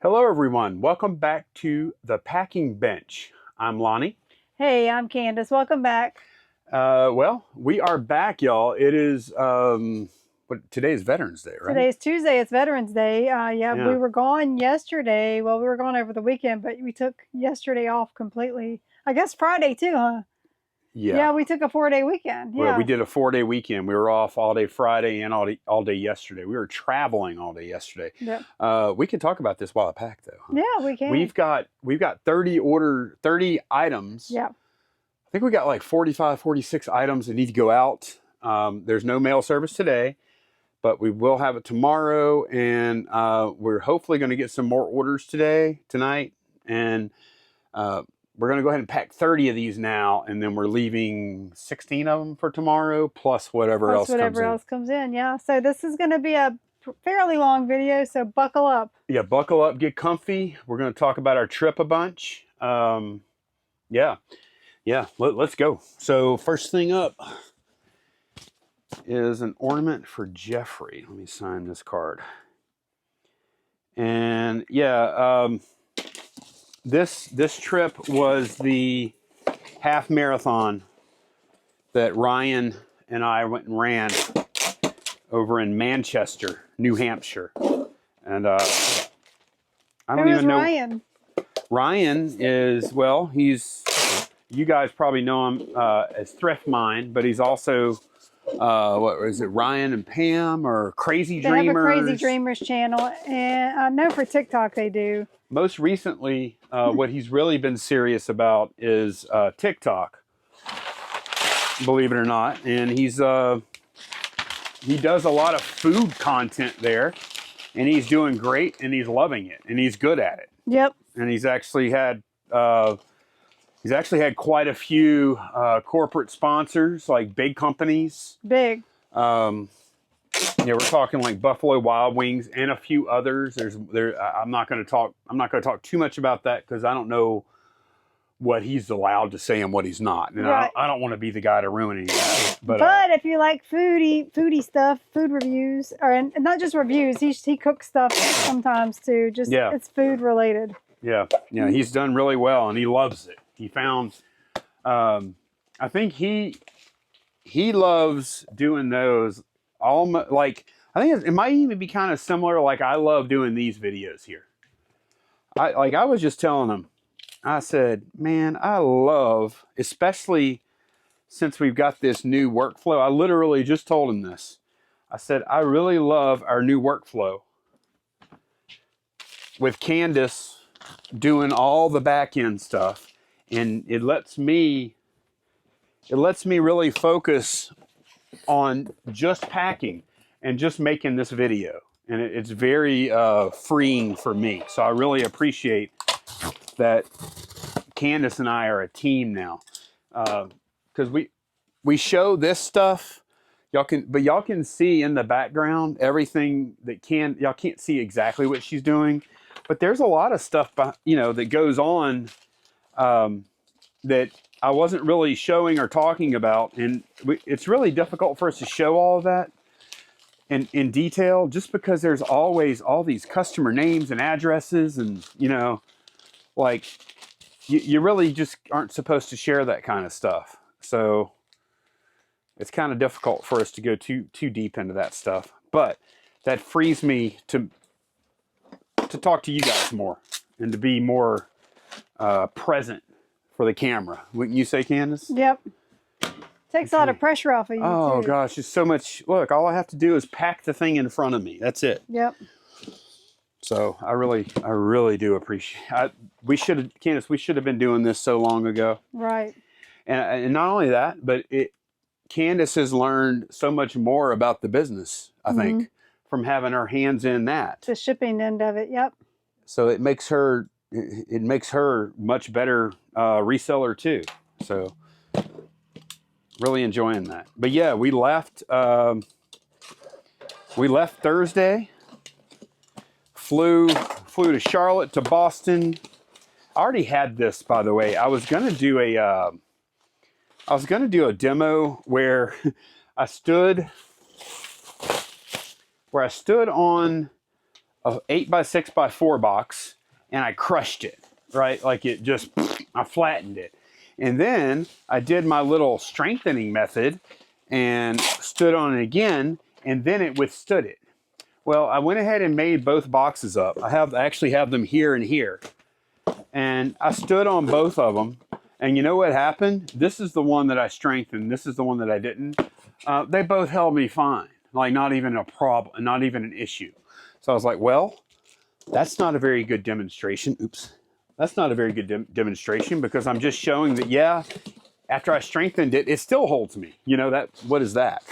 Hello, everyone. Welcome back to the Packing Bench. I'm Lonnie. Hey, I'm Candace. Welcome back. Well, we are back, y'all. It is today is Veterans Day, right? Today's Tuesday. It's Veterans Day. Yeah. We were gone yesterday. Well, we were gone over the weekend, but we took yesterday off completely. I guess Friday too, huh? Yeah, we took a 4-day weekend. Well, Yeah. we did a 4-day weekend. We were off all day Friday and all day yesterday. We were traveling all day yesterday. Yep. We can talk about this while I pack, though. Huh? Yeah, we can. We've got 30 items. Yeah. I think we got like 45, 46 items that need to go out. There's no mail service today, but we will have it tomorrow, and we're hopefully going to get some more orders tonight, and we're going to go ahead and pack 30 of these now, and then we're leaving 16 of them for tomorrow, plus whatever else comes in. Yeah, so this is going to be a fairly long video, so buckle up. Yeah, buckle up, get comfy. We're going to talk about our trip a bunch. Let's go. So first thing up is an ornament for Jeffrey. Let me sign this card. And this trip was the half marathon that Ryan and I went and ran over in Manchester, New Hampshire. And I don't even know. Ryan? Ryan is, well, you guys probably know him as Thrift Mind, but he's also, what is it, Ryan and Pam or Crazy Dreamers? They have a Crazy Dreamers channel, and I know for TikTok they do. Most recently, what he's really been serious about is TikTok, believe it or not. And he does a lot of food content there, and he's doing great, and he's loving it, and he's good at it. Yep. And he's actually had quite a few corporate sponsors, like big companies. Big. We're talking like Buffalo Wild Wings and a few others. I'm not going to talk too much about that because I don't know what he's allowed to say and what he's not. And right. I don't want to be the guy to ruin anything. But if you like foodie stuff, food reviews, and not just reviews, he cooks stuff sometimes too. It's food related. Yeah, he's done really well, and he loves it. He found, I think he loves doing those. Almost like, I think it might even be kind of similar. Like, I love doing these videos here. I was just telling him, I said, man, I love, especially since we've got this new workflow. I literally just told him this. I said, I really love our new workflow with Candace doing all the back end stuff, and it lets me really focus on just packing and just making this video, and it's very freeing for me. So I really appreciate that Candace and I are a team now, because we show this stuff. Y'all can see in the background everything that y'all can't see exactly what she's doing. But there's a lot of stuff, that goes on that I wasn't really showing or talking about, and it's really difficult for us to show all of that in detail, just because there's always all these customer names and addresses, and like you really just aren't supposed to share that kind of stuff. So it's kind of difficult for us to go too deep into that stuff. But that frees me to talk to you guys more and to be more present for the camera. Wouldn't you say, Candace? Yep. Takes a lot of pressure off of you. Oh, gosh, it's so much. Look, all I have to do is pack the thing in front of me. That's it. Yep. So I really do appreciate Candace, we should have been doing this so long ago. Right. And not only that, but Candace has learned so much more about the business, I think, from having her hands in that. The shipping end of it, yep. So it makes her much better reseller too. So really enjoying that. But yeah, we left Thursday, flew to Charlotte, to Boston. I already had this, by the way. I was gonna do a demo where I stood on a 8x6x4 box, and I crushed it, right? Like it just, I flattened it. And then I did my little strengthening method and stood on it again, and then it withstood it. Well, I went ahead and made both boxes up. I actually have them here and here. And I stood on both of them. And you know what happened? This is the one that I strengthened. This is the one that I didn't. They both held me fine. Like not even a problem, not even an issue. So I was like, well, that's not a very good demonstration. Oops. That's not a very good demonstration because I'm just showing that, yeah, after I strengthened it, it still holds me. You know, that, what is that?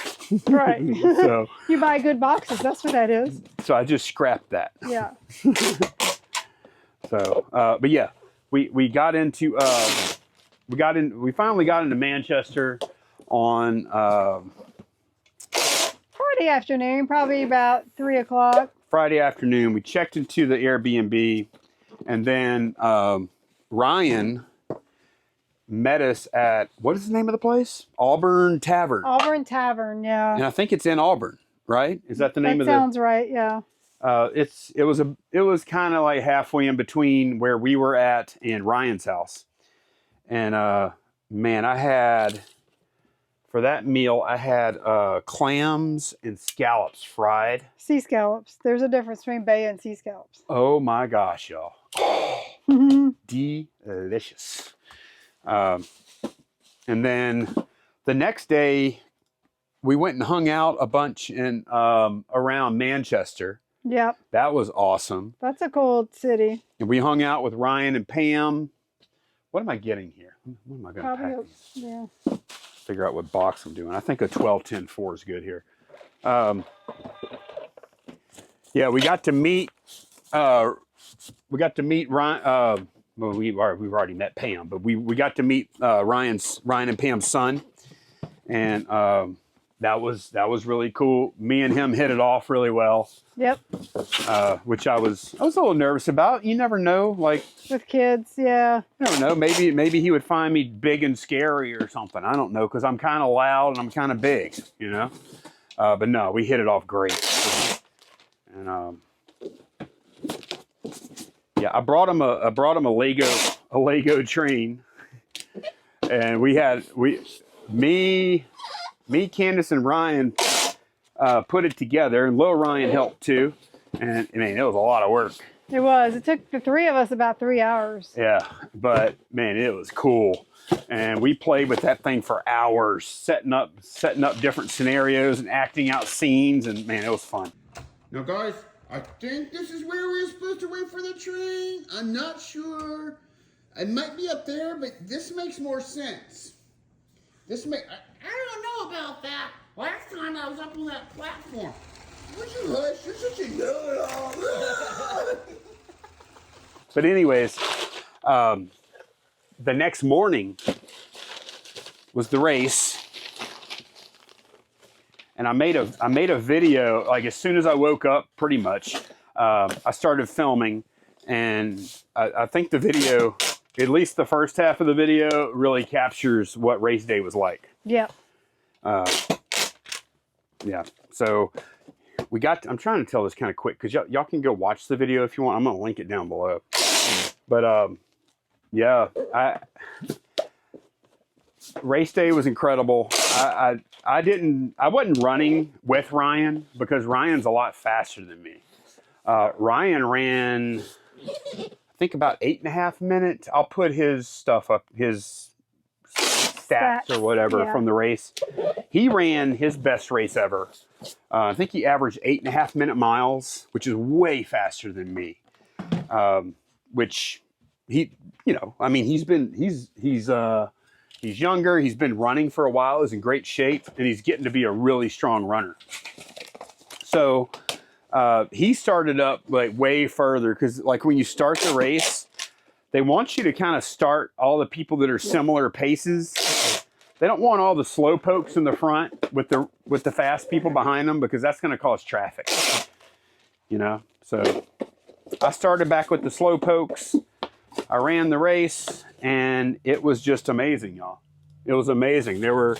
Right. So you buy good boxes. That's what that is. So I just scrapped that. Yeah. So, but yeah, we got into, we finally got into Manchester on, Friday afternoon, probably about 3 o'clock. Friday afternoon. We checked into the Airbnb, and then Ryan met us at, what is the name of the place? Auburn Tavern. Auburn Tavern, yeah. And I think it's in Auburn, right? Is that the name of the? That sounds right, yeah. It was kind of like halfway in between where we were at and Ryan's house. And man, for that meal, I had clams and scallops fried. Sea scallops. There's a difference between bay and sea scallops. Oh my gosh, y'all. Delicious. And then the next day, we went and hung out a bunch in around Manchester. Yep. That was awesome. That's a cool city. And we hung out with Ryan and Pam. What am I getting here? What am I going to pack? Yeah. Figure out what box I'm doing. I think a 12-10-4 is good here. Yeah, we got to meet Ryan. Well, we've already met Pam, but we got to meet Ryan and Pam's son, and that was really cool. Me and him hit it off really well. Yep. Which I was a little nervous about. You never know, like with kids, yeah. I don't know. Maybe he would find me big and scary or something. I don't know, because I'm kind of loud and I'm kind of big, you know. But no, we hit it off great. And yeah, I brought him a Lego train, and me, Candace, and Ryan put it together, and little Ryan helped too. And I mean, it was a lot of work. It was. It took the three of us about 3 hours. Yeah, but man, it was cool. And we played with that thing for hours, setting up different scenarios and acting out scenes, and man, it was fun. Now guys, I think this is where we're supposed to wait for the train. I'm not sure. It might be up there, but this makes more sense. I don't know about that. Last time I was up on that platform. Would you hush? You're such a know-it-all. But anyways, the next morning was the race, and I made a video like as soon as I woke up. Pretty much, I started filming, and I think the video, at least the first half of the video, really captures what race day was like. Yep. Yeah. So I'm trying to tell this kind of quick because y'all can go watch the video if you want. I'm gonna link it down below. But yeah, race day was incredible. I wasn't running with Ryan because Ryan's a lot faster than me. Ryan ran, I think, about 8.5 minutes. I'll put his stuff up, his stats or whatever from the race. He ran his best race ever. I think he averaged 8.5 minute miles, which is way faster than me. Which he, you know, I mean, he's younger. He's been running for a while. He's in great shape, and he's getting to be a really strong runner. So he started up like way further because, like, when you start the race, they want you to kind of start all the people that are similar paces. They don't want all the slow pokes in the front with the fast people behind them because that's going to cause traffic. You know, so I started back with the slow pokes. I ran the race, and it was just amazing, y'all. It was amazing. There were,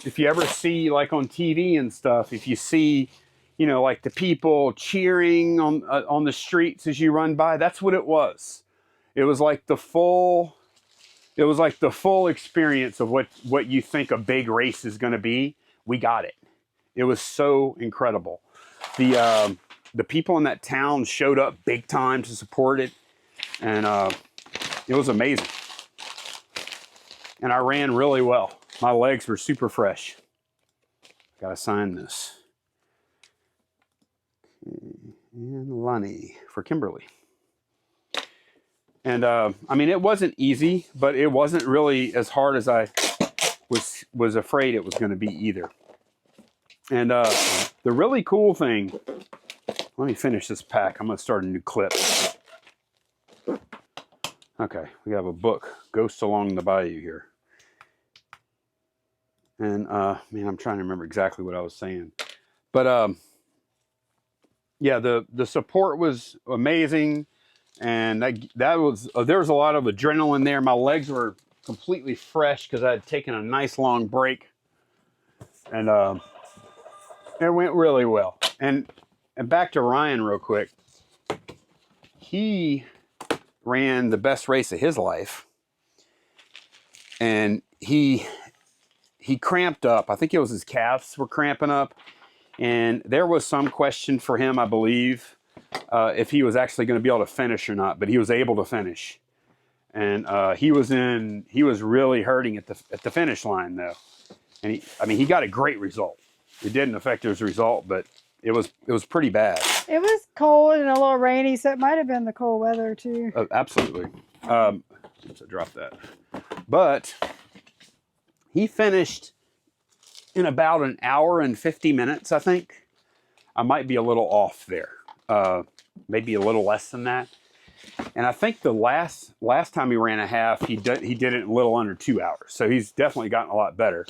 if you ever see, like on TV and stuff, if you see, you know, like the people cheering on the streets as you run by. That's what it was. It was like the full experience of what you think a big race is going to be. We got it. It was so incredible. The people in that town showed up big time to support it, and it was amazing. And I ran really well. My legs were super fresh. Gotta sign this. And Lonnie for Kimberly. And I mean, it wasn't easy, but it wasn't really as hard as I was afraid it was going to be either. And the really cool thing, let me finish this pack. I'm going to start a new clip. Okay, we have a book, Ghost Along the Bayou here. And man, I'm trying to remember exactly what I was saying. But yeah, the support was amazing. And that was, there was a lot of adrenaline there. My legs were completely fresh because I had taken a nice long break. And it went really well. And back to Ryan real quick. He ran the best race of his life. And he cramped up. I think it was his calves were cramping up. And there was some question for him, I believe, if he was actually going to be able to finish or not, but he was able to finish. And he was really hurting at the finish line though. And he got a great result. It didn't affect his result, but it was pretty bad. It was cold and a little rainy, so it might have been the cold weather too. Absolutely. Oops, I dropped that. But he finished in about an hour and 50 minutes, I think. I might be a little off there. Maybe a little less than that. And I think the last time he ran a half, he did it in a little under 2 hours. So he's definitely gotten a lot better.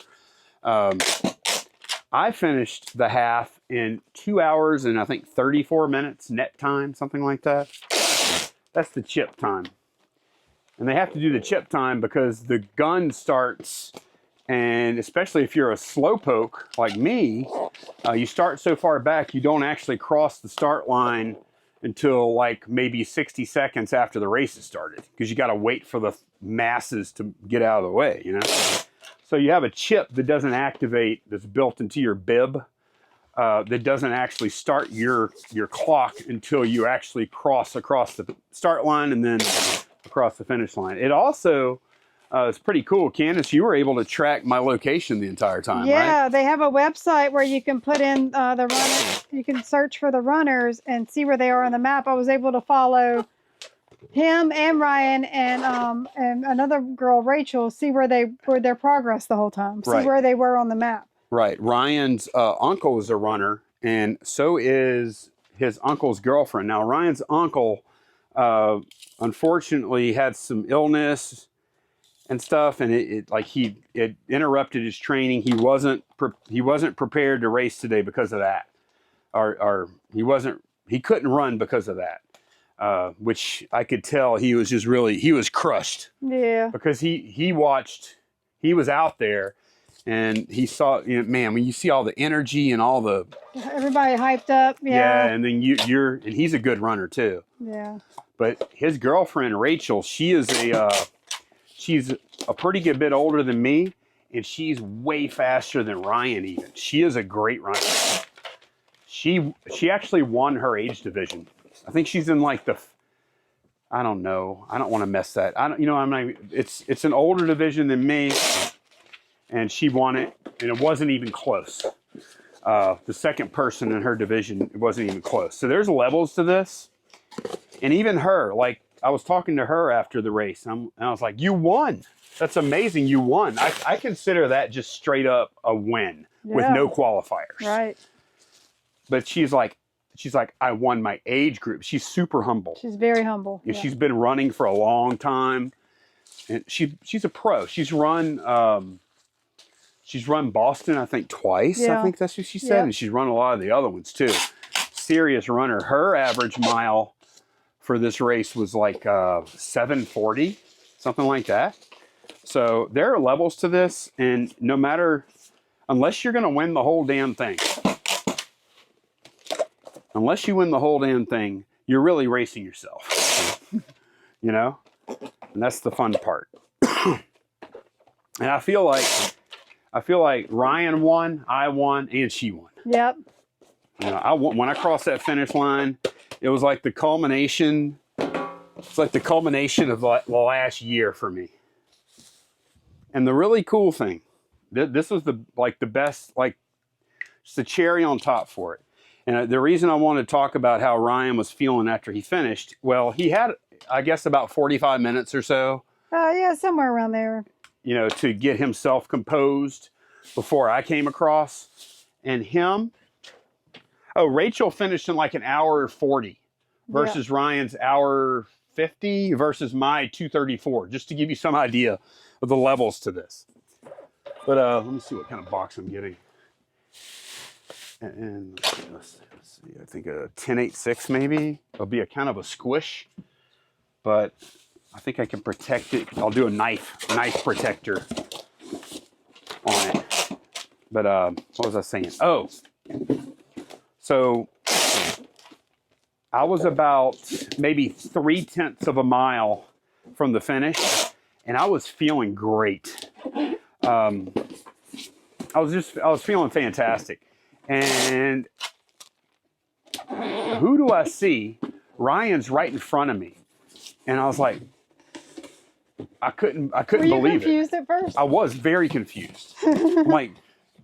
I finished the half in 2 hours and I think 34 minutes net time, something like that. That's the chip time. And they have to do the chip time because the gun starts, and especially if you're a slowpoke like me, you start so far back, you don't actually cross the start line until like maybe 60 seconds after the race has started, because you got to wait for the masses to get out of the way, you know? So you have a chip that doesn't activate, that's built into your bib, that doesn't actually start your clock until you actually cross across the start line and then across the finish line. It also it's pretty cool. Candace, you were able to track my location the entire time, right? Yeah, they have a website where you can put in the runners. You can search for the runners and see where they are on the map. I was able to follow him and Ryan and another girl, Rachel, see where their progress the whole time. See where they were on the map. Right. Ryan's uncle is a runner, and so is his uncle's girlfriend. Now, Ryan's uncle unfortunately had some illness and stuff, and it interrupted his training. He wasn't prepared to race today because of that, or he couldn't run because of that, which I could tell he was crushed. Yeah, because he was out there and he saw, you know, man, when you see all the energy and all the everybody hyped up, yeah, and then and he's a good runner too. Yeah, but his girlfriend Rachel, she's a pretty good bit older than me, and she's way faster than Ryan even. She is a great runner. She actually won her age division. I think she's in like I don't know. I don't want to mess that. It's an older division than me, and she won it, and it wasn't even close. The second person in her division, it wasn't even close. So there's levels to this, and even her, like, I was talking to her after the race, and I was like, "You won! That's amazing! You won!" I consider that just straight up a win with no qualifiers. Right. But she's like, I won my age group. She's super humble. She's very humble. Yeah. She's been running for a long time, and she's a pro. She's run Boston, I think, twice. Yeah. I think that's what she said, and she's run a lot of the other ones too. Serious runner. Her average mile for this race was like 7:40, something like that. So there are levels to this, and unless you're going to win the whole damn thing, unless you win the whole damn thing, you're really racing yourself. You know? And that's the fun part. And I feel like Ryan won, I won, and she won. Yep. You know, when I crossed that finish line, it was like the culmination. It's like the culmination of the last year for me. And the really cool thing, this was the best, like, it's the cherry on top for it. And the reason I wanted to talk about how Ryan was feeling after he finished, well, he had, I guess, about 45 minutes or so. Yeah, somewhere around there. You know, to get himself composed before I came across. And Rachel finished in like an hour 40 versus Ryan's hour 50 versus my 2:34, just to give you some idea of the levels to this. But let me see what kind of box I'm getting. And let's see, I think a 10.86 maybe. It'll be a kind of a squish, but I think I can protect it. I'll do a knife protector on it. But what was I saying? Oh, so I was about maybe 0.3 of a mile from the finish, and I was feeling great. I was feeling fantastic. And who do I see? Ryan's right in front of me, and I was like, I couldn't Were you believe confused it. at first? I was very confused. I'm like,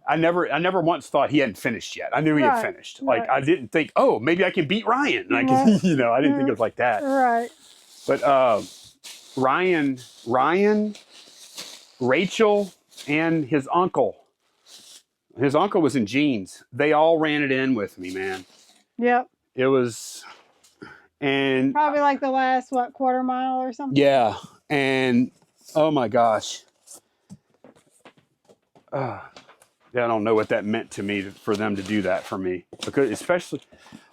I never once thought he hadn't finished yet. I knew he had finished. Like, I didn't think, oh, maybe I can beat Ryan. Like, you know, I didn't think it was like that. Right. But Ryan, Rachel, and his uncle. His uncle was in jeans. They all ran it in with me, man. Yep. It was, and probably like the last, quarter mile or something? Yeah. And, oh my gosh. I don't know what that meant to me for them to do that for me. Because especially,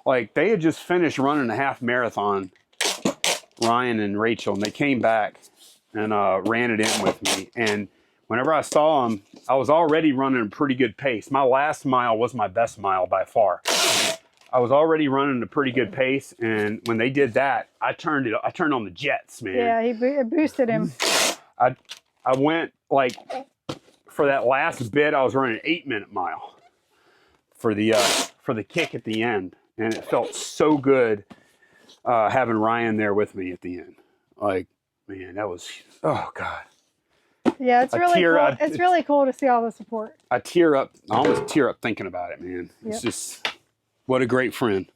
like, they had just finished running a half marathon, Ryan and Rachel, and they came back and ran it in with me. And whenever I saw them, I was already running a pretty good pace. My last mile was my best mile by far. I was already running a pretty good pace, and when they did that, I turned on the jets, man. Yeah, it boosted him. I went, like, for that last bit, I was running an 8-minute mile for the kick at the end, and it felt so good having Ryan there with me at the end. Like, man, that was, oh God. Yeah, it's really cool. It's really cool to see all the support. I almost tear up thinking about it, man. It's just, what a great friend.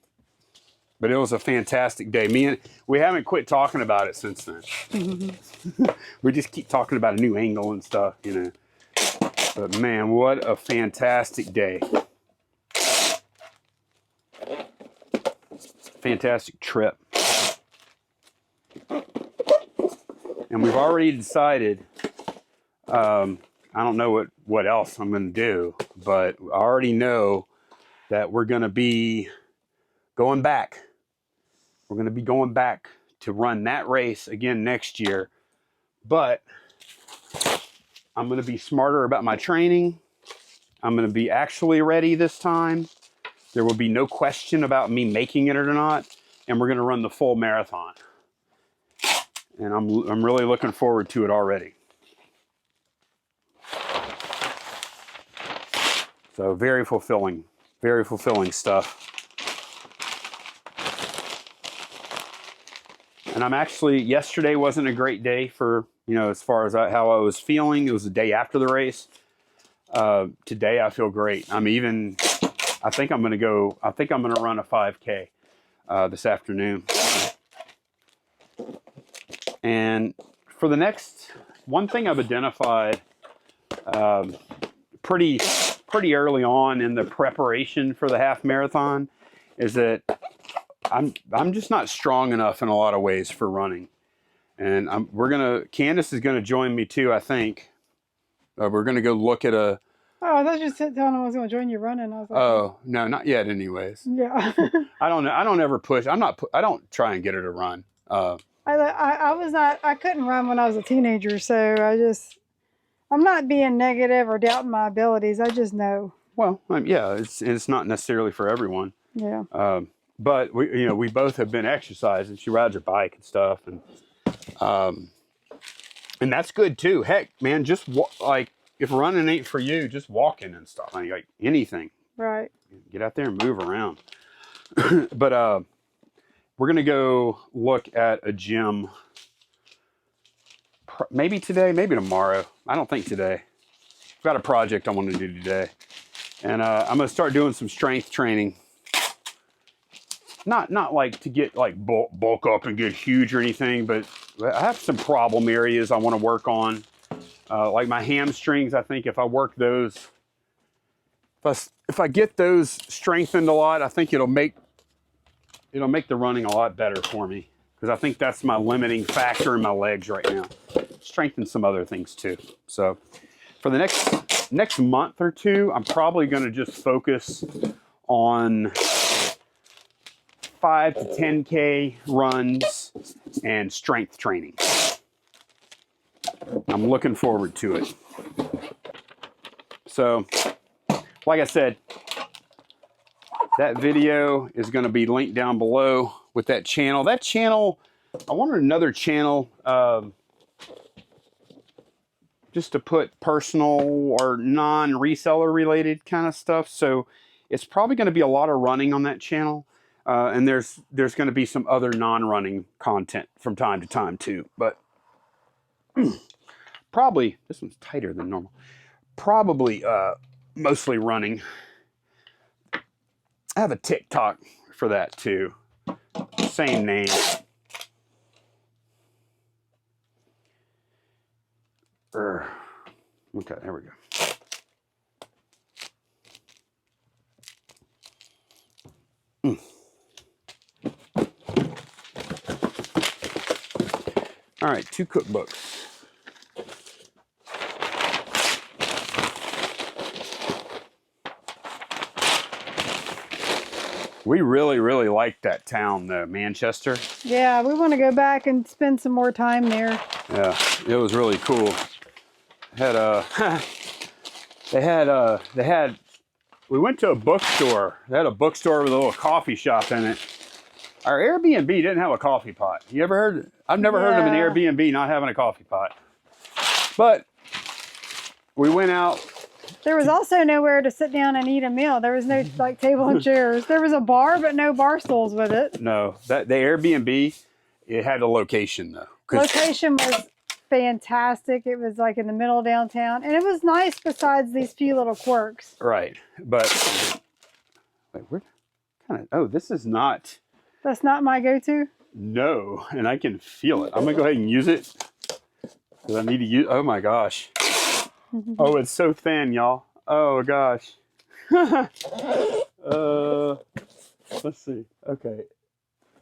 But it was a fantastic day. We haven't quit talking about it since then. We just keep talking about a new angle and stuff, you know. But man, what a fantastic day. Fantastic trip. And we've already decided, I don't know what else I'm going to do, but I already know that we're going to be going back. We're going to be going back to run that race again next year. But I'm going to be smarter about my training. I'm going to be actually ready this time. There will be no question about me making it or not. And we're going to run the full marathon. And I'm really looking forward to it already. So very fulfilling stuff. And I'm actually, yesterday wasn't a great day for, you know, as far as how I was feeling. It was the day after the race. Today I feel great. I think I'm going to run a 5K this afternoon. And for the next, one thing I've identified pretty early on in the preparation for the half marathon is that I'm just not strong enough in a lot of ways for running. And Candace is gonna join me too, I think. We're gonna go look at a. Oh, I thought you said telling I was gonna join you running. I was like, oh no, not yet. Anyways. Yeah. I don't know. I don't ever push. I don't try and get her to run. I couldn't run when I was a teenager, so I'm not being negative or doubting my abilities. I just know. Well, yeah, it's not necessarily for everyone. Yeah. but we both have been exercising. She rides her bike and stuff, and that's good too. Heck, man, just like if running ain't for you, just walking and stuff, like anything. Right. Get out there and move around. But we're gonna go look at a gym. Maybe today, maybe tomorrow. I don't think today. I've got a project I want to do today, and I'm gonna start doing some strength training. Not like to get like bulk up and get huge or anything, but I have some problem areas I want to work on, like my hamstrings. I think if I work those, if I get those strengthened a lot, I think it'll make the running a lot better for me, because I think that's my limiting factor in my legs right now. Strengthen some other things too. So for the next month or two, I'm probably going to just focus on 5 to 10K runs and strength training. I'm looking forward to it. So, like I said, that video is going to be linked down below with that channel. That channel, I wanted another channel just to put personal or non-reseller related kind of stuff. So it's probably going to be a lot of running on that channel. And there's going to be some other non-running content from time to time too. But probably, this one's tighter than normal. Probably mostly running. I have a TikTok for that too. Same name. Okay, there we go. All right, 2 cookbooks. We really, really like that town though, Manchester. Yeah, we want to go back and spend some more time there. Yeah, it was really cool. We went to a bookstore. They had a bookstore with a little coffee shop in it. Our Airbnb didn't have a coffee pot. You ever heard? I've never heard of an Airbnb not having a coffee pot. But we went out. There was also nowhere to sit down and eat a meal. There was no like table and chairs. There was a bar, but no bar stools with it. No, the Airbnb, it had a location though. Location was fantastic. It was like in the middle of downtown, and it was nice besides these few little quirks. Right, but wait, we're kind of. Oh, this is not. That's not my go-to. No, and I can feel it. I'm gonna go ahead and use it because I need to use. Oh my gosh. Oh, it's so thin, y'all. Oh gosh. Let's see. Okay,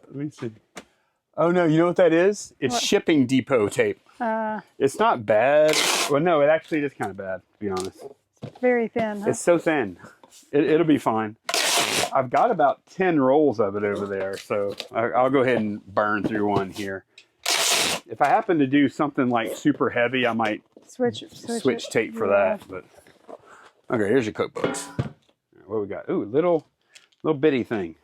let me see. Oh no, you know what that is? It's what? Shipping depot tape. It's not bad. Well, no, it actually is kind of bad, to be honest. Very thin. Huh? It's so thin. It'll be fine. I've got about 10 rolls of it over there, so I'll go ahead and burn through one here. If I happen to do something like super heavy, I might switch tape for that. But okay, here's your cookbooks. What we got? Ooh, little bitty thing.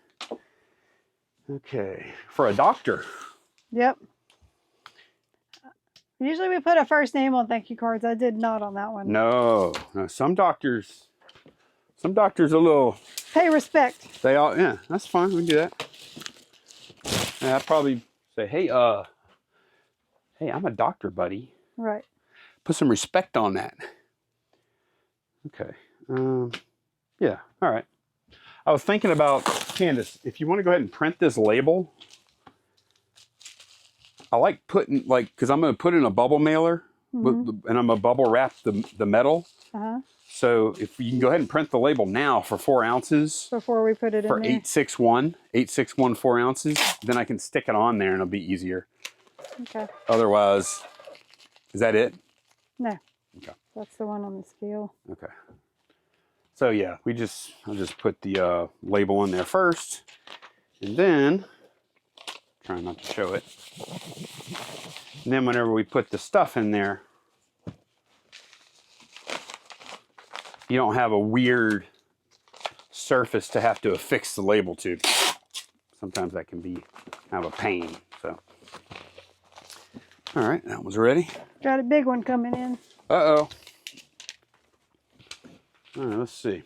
Okay, for a doctor. Yep. Usually we put a first name on thank you cards. I did not on that one. No, some doctors a little. Pay respect. They all, yeah, that's fine. We can do that. Yeah, I'd probably say, hey, I'm a doctor, buddy. Right. Put some respect on that. Okay. Yeah. All right. I was thinking about, Candace, if you want to go ahead and print this label, I like putting, because I'm going to put in a bubble mailer, and I'm going to bubble wrap the metal. Uh-huh. So if you can go ahead and print the label now for 4 ounces. Before we put it in for there. 861 4 ounces, then I can stick it on there and it'll be easier. Okay. Otherwise, is that it? No. Okay. That's the one on the scale. Okay. So yeah, I'll just put the label in there first, and then try not to show it. And then whenever we put the stuff in there, you don't have a weird surface to have to affix the label to. sometimes that can be kind of a pain. So, all right, that one's ready. Got a big one coming in. Uh-oh. All right, let's see.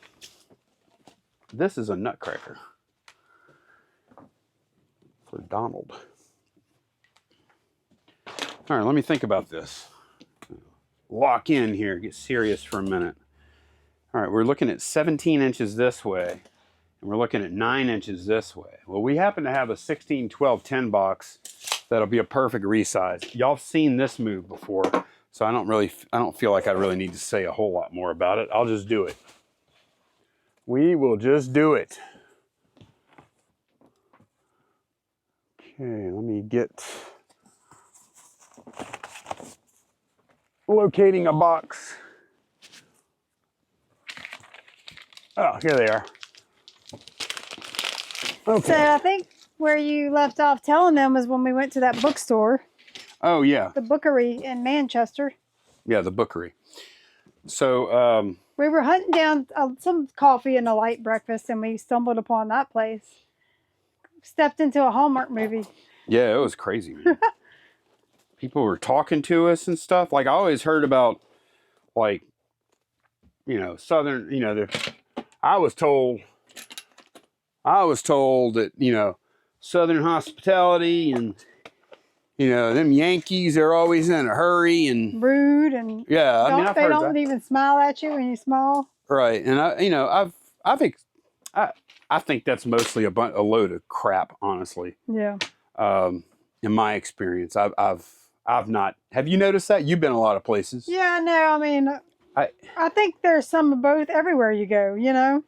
This is a nutcracker for Donald. All right, let me think about this. Lock in here, get serious for a minute. All right, we're looking at 17 inches this way, and we're looking at 9 inches this way. Well, we happen to have a 16, 12, 10 box that'll be a perfect resize. Y'all have seen this move before, so I don't feel like I really need to say a whole lot more about it. I'll just do it. We will just do it. Okay, let me get locating a box. Oh, here they are. Okay. So I think where you left off telling them was when we went to that bookstore, Oh, yeah. the Bookery in Manchester. Yeah, the Bookery. So, We were hunting down some coffee and a light breakfast, and we stumbled upon that place. Stepped into a Hallmark movie. yeah, it was crazy, man. People were talking to us and stuff. Like, I always heard about, like, Southern, I was told that, Southern hospitality and, them Yankees are always in a hurry and Rude and yeah, I mean, I've they heard don't that. even smile at you when you smile. Right, and I think that's mostly a load of crap, honestly. Yeah. In my experience, I've not. Have you noticed that? You've been a lot of places. Yeah, no, I mean, I think there's some of both everywhere you go,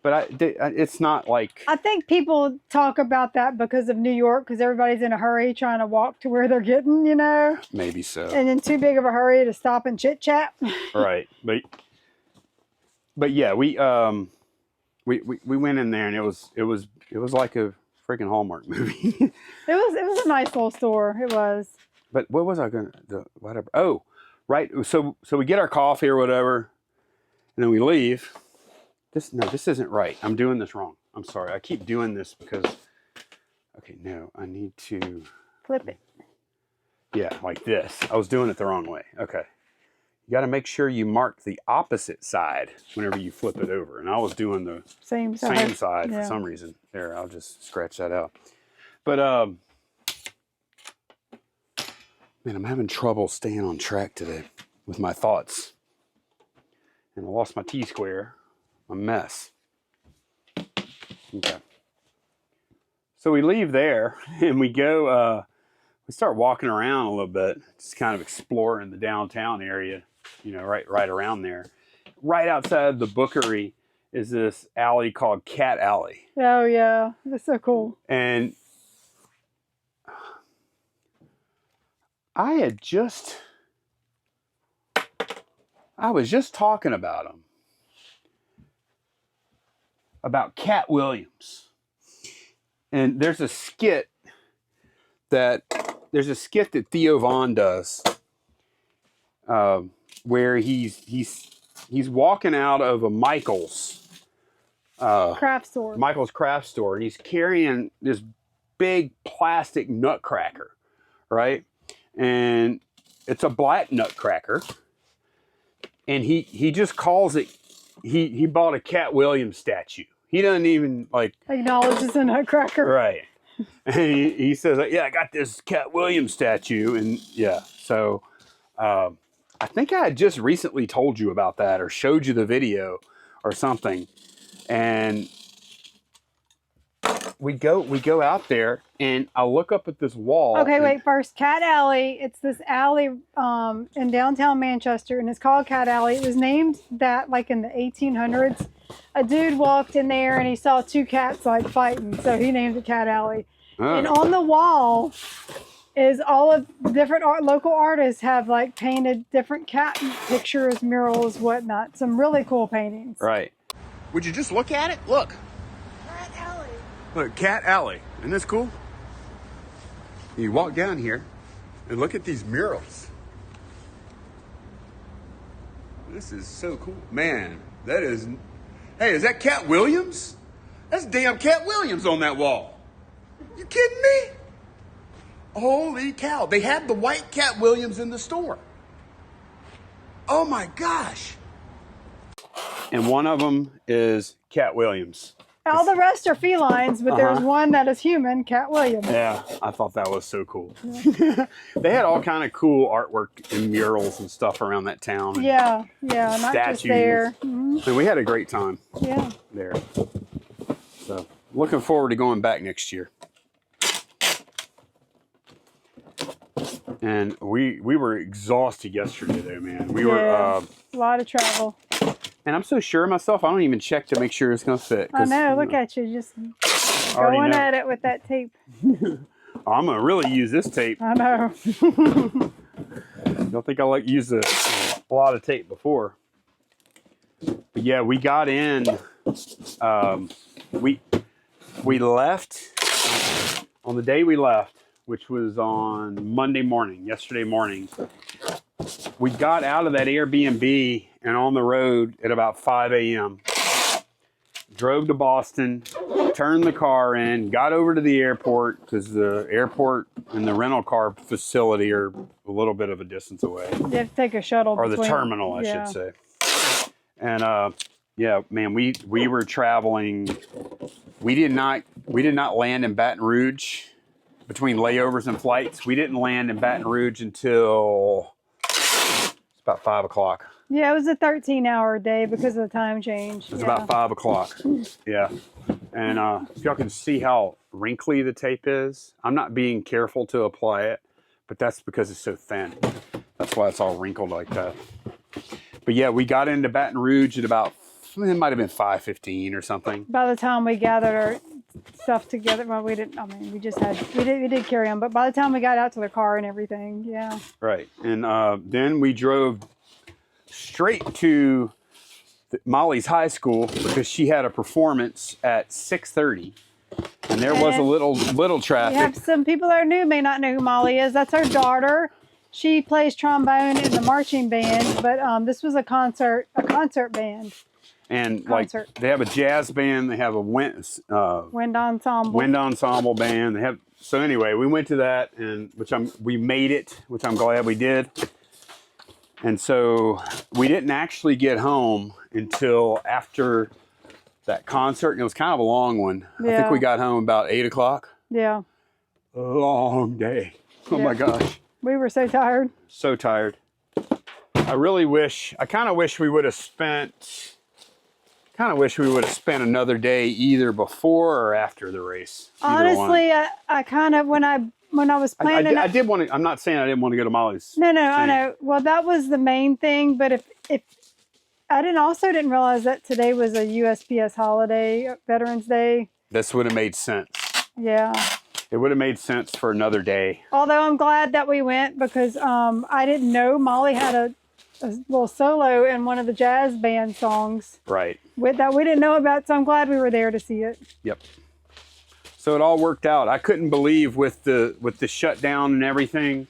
But it's not like. I think people talk about that because of New York, because everybody's in a hurry trying to walk to where they're getting, Maybe so. and in too big of a hurry to stop and chit chat. Right, but yeah, we went in there and it was like a freaking Hallmark movie. It was a nice little store. It was. But what was I gonna do? Whatever. Oh, right. So we get our coffee or whatever, and then we leave. This isn't right. I'm doing this wrong. I'm sorry. I keep doing this because. Okay, no, I need to Flip it. Yeah, like this. I was doing it the wrong way. Okay. You got to make sure you mark the opposite side whenever you flip it over. And I was doing the Same side. for Yeah. some reason. There, I'll just scratch that out. But, man, I'm having trouble staying on track today with my thoughts. And I lost my T-square. A mess. Okay. So we leave there and we go, we start walking around a little bit, just kind of exploring the downtown area, right around there. Right outside the Bookery is this alley called Cat Alley. Oh, yeah. That's so cool. And I was just talking about him. About Cat Williams. And there's a skit that Theo Von does, where he's walking out of a Michael's Craft store. craft store, and he's carrying this big plastic nutcracker, right? And it's a black nutcracker, and he just calls it. He bought a Cat Williams statue. He doesn't even Acknowledges a nutcracker. right. And he says, yeah, I got this Cat Williams statue. And yeah, so I think I had just recently told you about that or showed you the video or something. And we go out there and I look up at this wall. Okay, wait. First, Cat Alley. It's this alley in downtown Manchester, and it's called Cat Alley. It was named that in the 1800s. A dude walked in there and he saw two cats fighting, so he named it Cat Alley. Oh. And on the wall is all of different local artists have painted different cat pictures, murals, whatnot. Some really cool paintings. Right. Would you just look at it? Look. Cat Alley. Look, Cat Alley. Isn't this cool? You walk down here and look at these murals. This is so cool. Man, that is... Hey, is that Cat Williams? That's damn Cat Williams on that wall. You kidding me? Holy cow. They had the white Cat Williams in the store. Oh my gosh. And one of them is Cat Williams. All the rest are felines, but there's one that is human, Cat Williams. Yeah, I thought that was so cool. They had all kind of cool artwork and murals and stuff around that town. Yeah, not statues. just there. Mm-hmm. And we had a great time Yeah. there. So looking forward to going back next year. And we were exhausted yesterday though, man. We were a lot of travel. and I'm so sure of myself, I don't even check to make sure it's gonna fit. I know, look at you, just going at it with that tape. I'm gonna really use this tape. I know. Don't think I used a lot of tape before. But yeah, we got in. We left on the day we left, which was on Monday morning, yesterday morning. We got out of that Airbnb and on the road at about 5 a.m. Drove to Boston, turned the car in, got over to the airport because the airport and the rental car facility are a little bit of a distance away. You have to take a shuttle. Or the terminal, I should say. And yeah, man, we were traveling. We did not land in Baton Rouge between layovers and flights. We didn't land in Baton Rouge until it's about 5 o'clock. Yeah, it was a 13-hour day because of the time change. It's about 5 o'clock. Yeah. And if y'all can see how wrinkly the tape is, I'm not being careful to apply it, but that's because it's so thin. That's why it's all wrinkled like that. But yeah, we got into Baton Rouge at about, it might have been 5:15 or something. By the time we gathered our stuff together, well, we didn't, I mean, we did carry them, but by the time we got out to the car and everything, yeah. Right. And then we drove straight to Molly's high school because she had a performance at 6:30. And there was a little traffic. We have some people that are new may not know who Molly is. That's her daughter. She plays trombone in the marching band, but this was a concert band. And like they have a jazz band, they have a wind ensemble band. They have so anyway, we went to that and we made it, which I'm glad we did. And so we didn't actually get home until after that concert, and it was kind of a long one. Yeah. I think we got home about 8 o'clock. Yeah. A long day. Oh my gosh. We were so tired. So tired. I kind of wish we would have spent another day either before or after the race. Honestly, I kind of, when I was planning. I did want to, I'm not saying I didn't want to go to Molly's. No, I know. Well, that was the main thing, but if I didn't realize that today was a USPS holiday, Veterans Day. This would have made sense. Yeah. It would have made sense for another day. Although I'm glad that we went because I didn't know Molly had a little solo in one of the jazz band songs. Right. That we didn't know about, so I'm glad we were there to see it. Yep. So it all worked out. I couldn't believe with the shutdown and everything,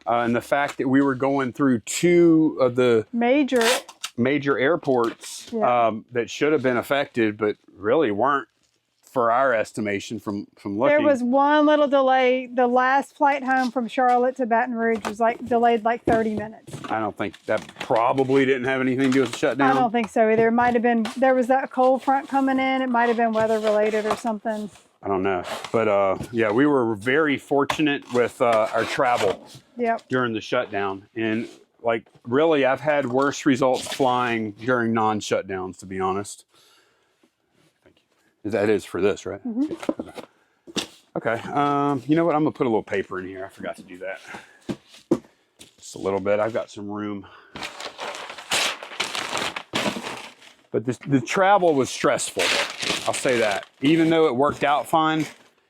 and the fact that we were going through two of the major airports that should have been affected, but really weren't. For our estimation from looking. There was one little delay. The last flight home from Charlotte to Baton Rouge was delayed 30 minutes. I don't think that probably didn't have anything to do with the shutdown. I don't think so either. It might have been, there was that cold front coming in. It might have been weather related or something. I don't know. But yeah, we were very fortunate with our travel during the shutdown. And really, I've had worse results flying during non-shutdowns, to be honest. That is for this, right? Mm-hmm. Okay. You know what? I'm going to put a little paper in here. I forgot to do that. Just a little bit. I've got some room. But the travel was stressful. I'll say that. Even though it worked out fine,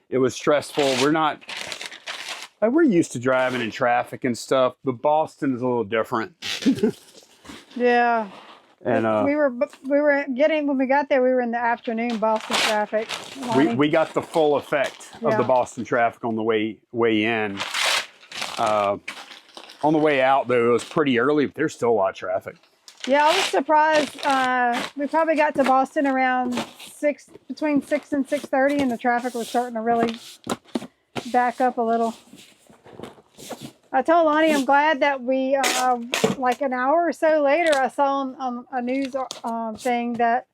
it was stressful. We're used to driving in traffic and stuff, but Boston is a little different. Yeah. And when we got there, we were in the afternoon Boston traffic. We got the full effect of the Boston traffic on the way in. On the way out, though, it was pretty early, but there's still a lot of traffic. Yeah, I was surprised. We probably got to Boston around between 6 and 6:30, and the traffic was starting to really back up a little. I told Lonnie I'm glad that we, like an hour or so later, I saw on a news thing that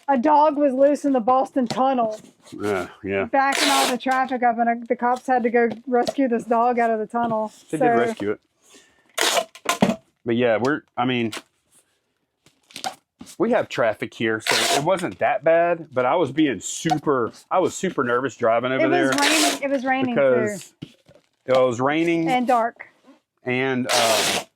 a dog was loose in the Boston Tunnel. Yeah. Backing all the traffic up, and the cops had to go rescue this dog out of the tunnel. They did rescue it. But yeah, we have traffic here, so it wasn't that bad, but I was super nervous driving over there. It was raining because too. It was raining. And dark. And I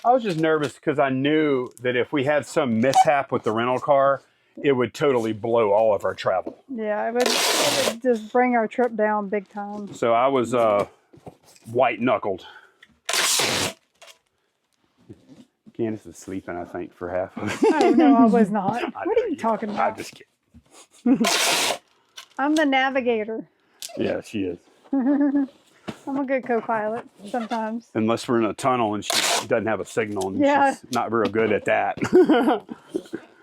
was just nervous because I knew that if we had some mishap with the rental car, it would totally blow all of our travel. Yeah, it would just bring our trip down big time. So I was white-knuckled. Candace was sleeping, I think, for half of it. Oh, no, I was not. What are you talking about? I'm just kidding. I'm the navigator. Yeah, she is. I'm a good co-pilot sometimes. Unless we're in a tunnel and she doesn't have a signal, and Yeah. she's not real good at that.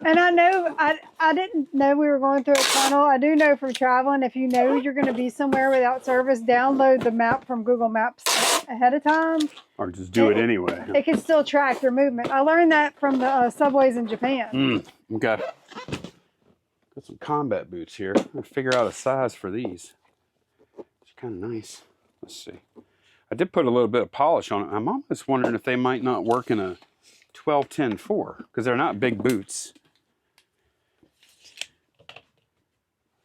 And I know, I didn't know we were going through a tunnel. I do know from traveling, if you know you're going to be somewhere without service, download the map from Google Maps ahead of time. Or just do it anyway. It can still track your movement. I learned that from the subways in Japan. Okay. Got some combat boots here. I'm going to figure out a size for these. It's kind of nice. Let's see. I did put a little bit of polish on it. I'm almost wondering if they might not work in a 12-10-4 because they're not big boots.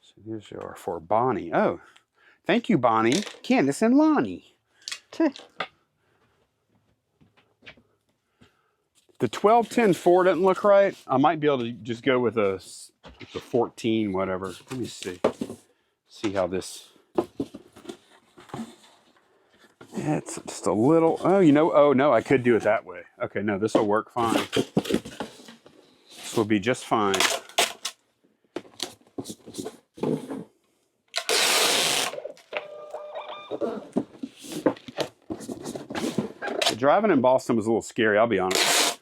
So these are for Bonnie. Oh, thank you, Bonnie, Candace, and Lonnie. The 12-10-4 doesn't look right. I might be able to just go with the 14, whatever. Let me see. See how this. It's just a little. Oh, oh no, I could do it that way. Okay, no, this will work fine. This will be just fine. Driving in Boston was a little scary, I'll be honest.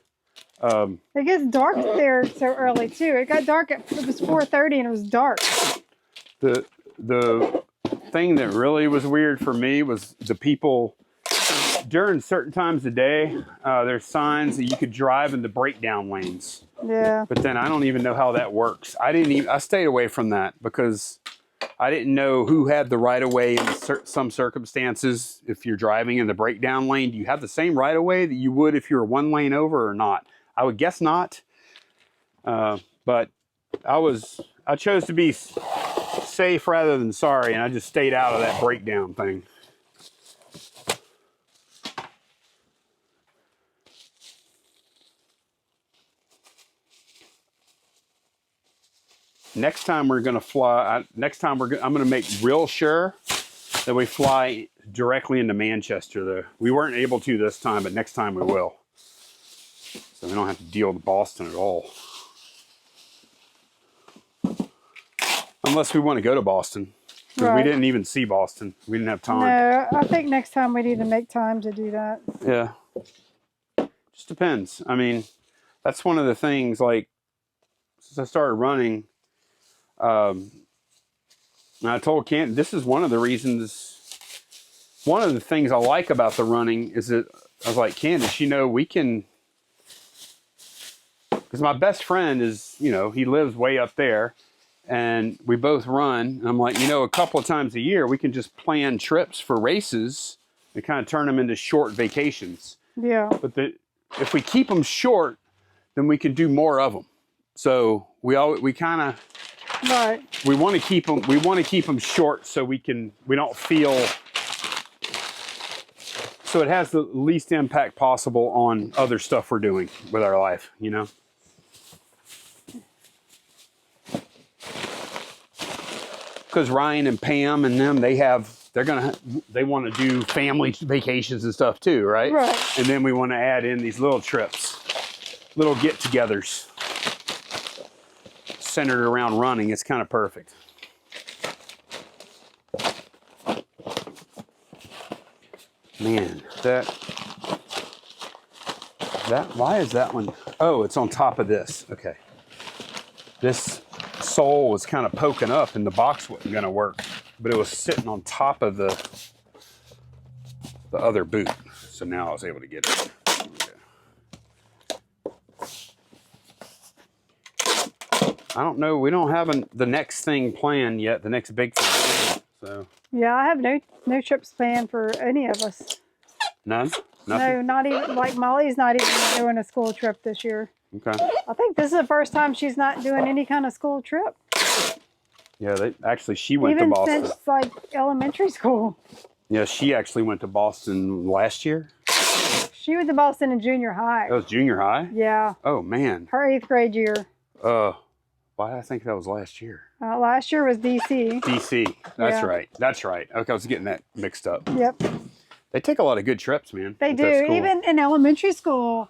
It gets dark there so early too. It got dark it was 4:30 and it was dark. The thing that really was weird for me was the people during certain times of day. There's signs that you could drive in the breakdown lanes. Yeah. But then I don't even know how that works. I stayed away from that because I didn't know who had the right of way in some circumstances. If you're driving in the breakdown lane, do you have the same right of way that you would if you were one lane over or not? I would guess not. But I chose to be safe rather than sorry, and I just stayed out of that breakdown thing. Next time we're going to fly, I'm going to make real sure that we fly directly into Manchester, though. We weren't able to this time, but next time we will. So we don't have to deal with Boston at all. Unless we want to go to Boston. Because we didn't even see Boston. We didn't have time. No, I think next time we need to make time to do that. Yeah. Just depends. I mean, that's one of the things, like, since I started running, and I told Kent, this is one of the things I like about the running is that I was like, Candace, we can, because my best friend is, he lives way up there and we both run. And I'm like, a couple of times a year, we can just plan trips for races and kind of turn them into short vacations. Yeah. But if we keep them short, then we can do more of them. So we kind of, right. We want to keep them short so we don't feel, so it has the least impact possible on other stuff we're doing with our life, Because Ryan and Pam and them, they want to do family vacations and stuff too, right? Right. And then we want to add in these little trips, little get-togethers centered around running. It's kind of perfect. Man, why is that one? Oh, it's on top of this. Okay. This sole was kind of poking up and the box wasn't going to work. but it was sitting on top of the other boot. So now I was able to get it. I don't know. We don't have the next thing planned yet. The next big thing. So. Yeah, I have no trips planned for any of us. None. Nothing? No, not even like Molly's not even doing a school trip this year. Okay. I think this is the first time she's not doing any kind of school trip. Yeah, she went even to Boston. Since like elementary school. Yeah, she actually went to Boston last year. She went to Boston in junior high. That was junior high? Yeah. Oh, man. Her 8th grade year. Why did I think that was last year? Last year was DC. DC. That's Yeah. right. That's right. Okay, I was getting that mixed up. Yep. They take a lot of good trips, man. They at do. that school. Even in elementary school,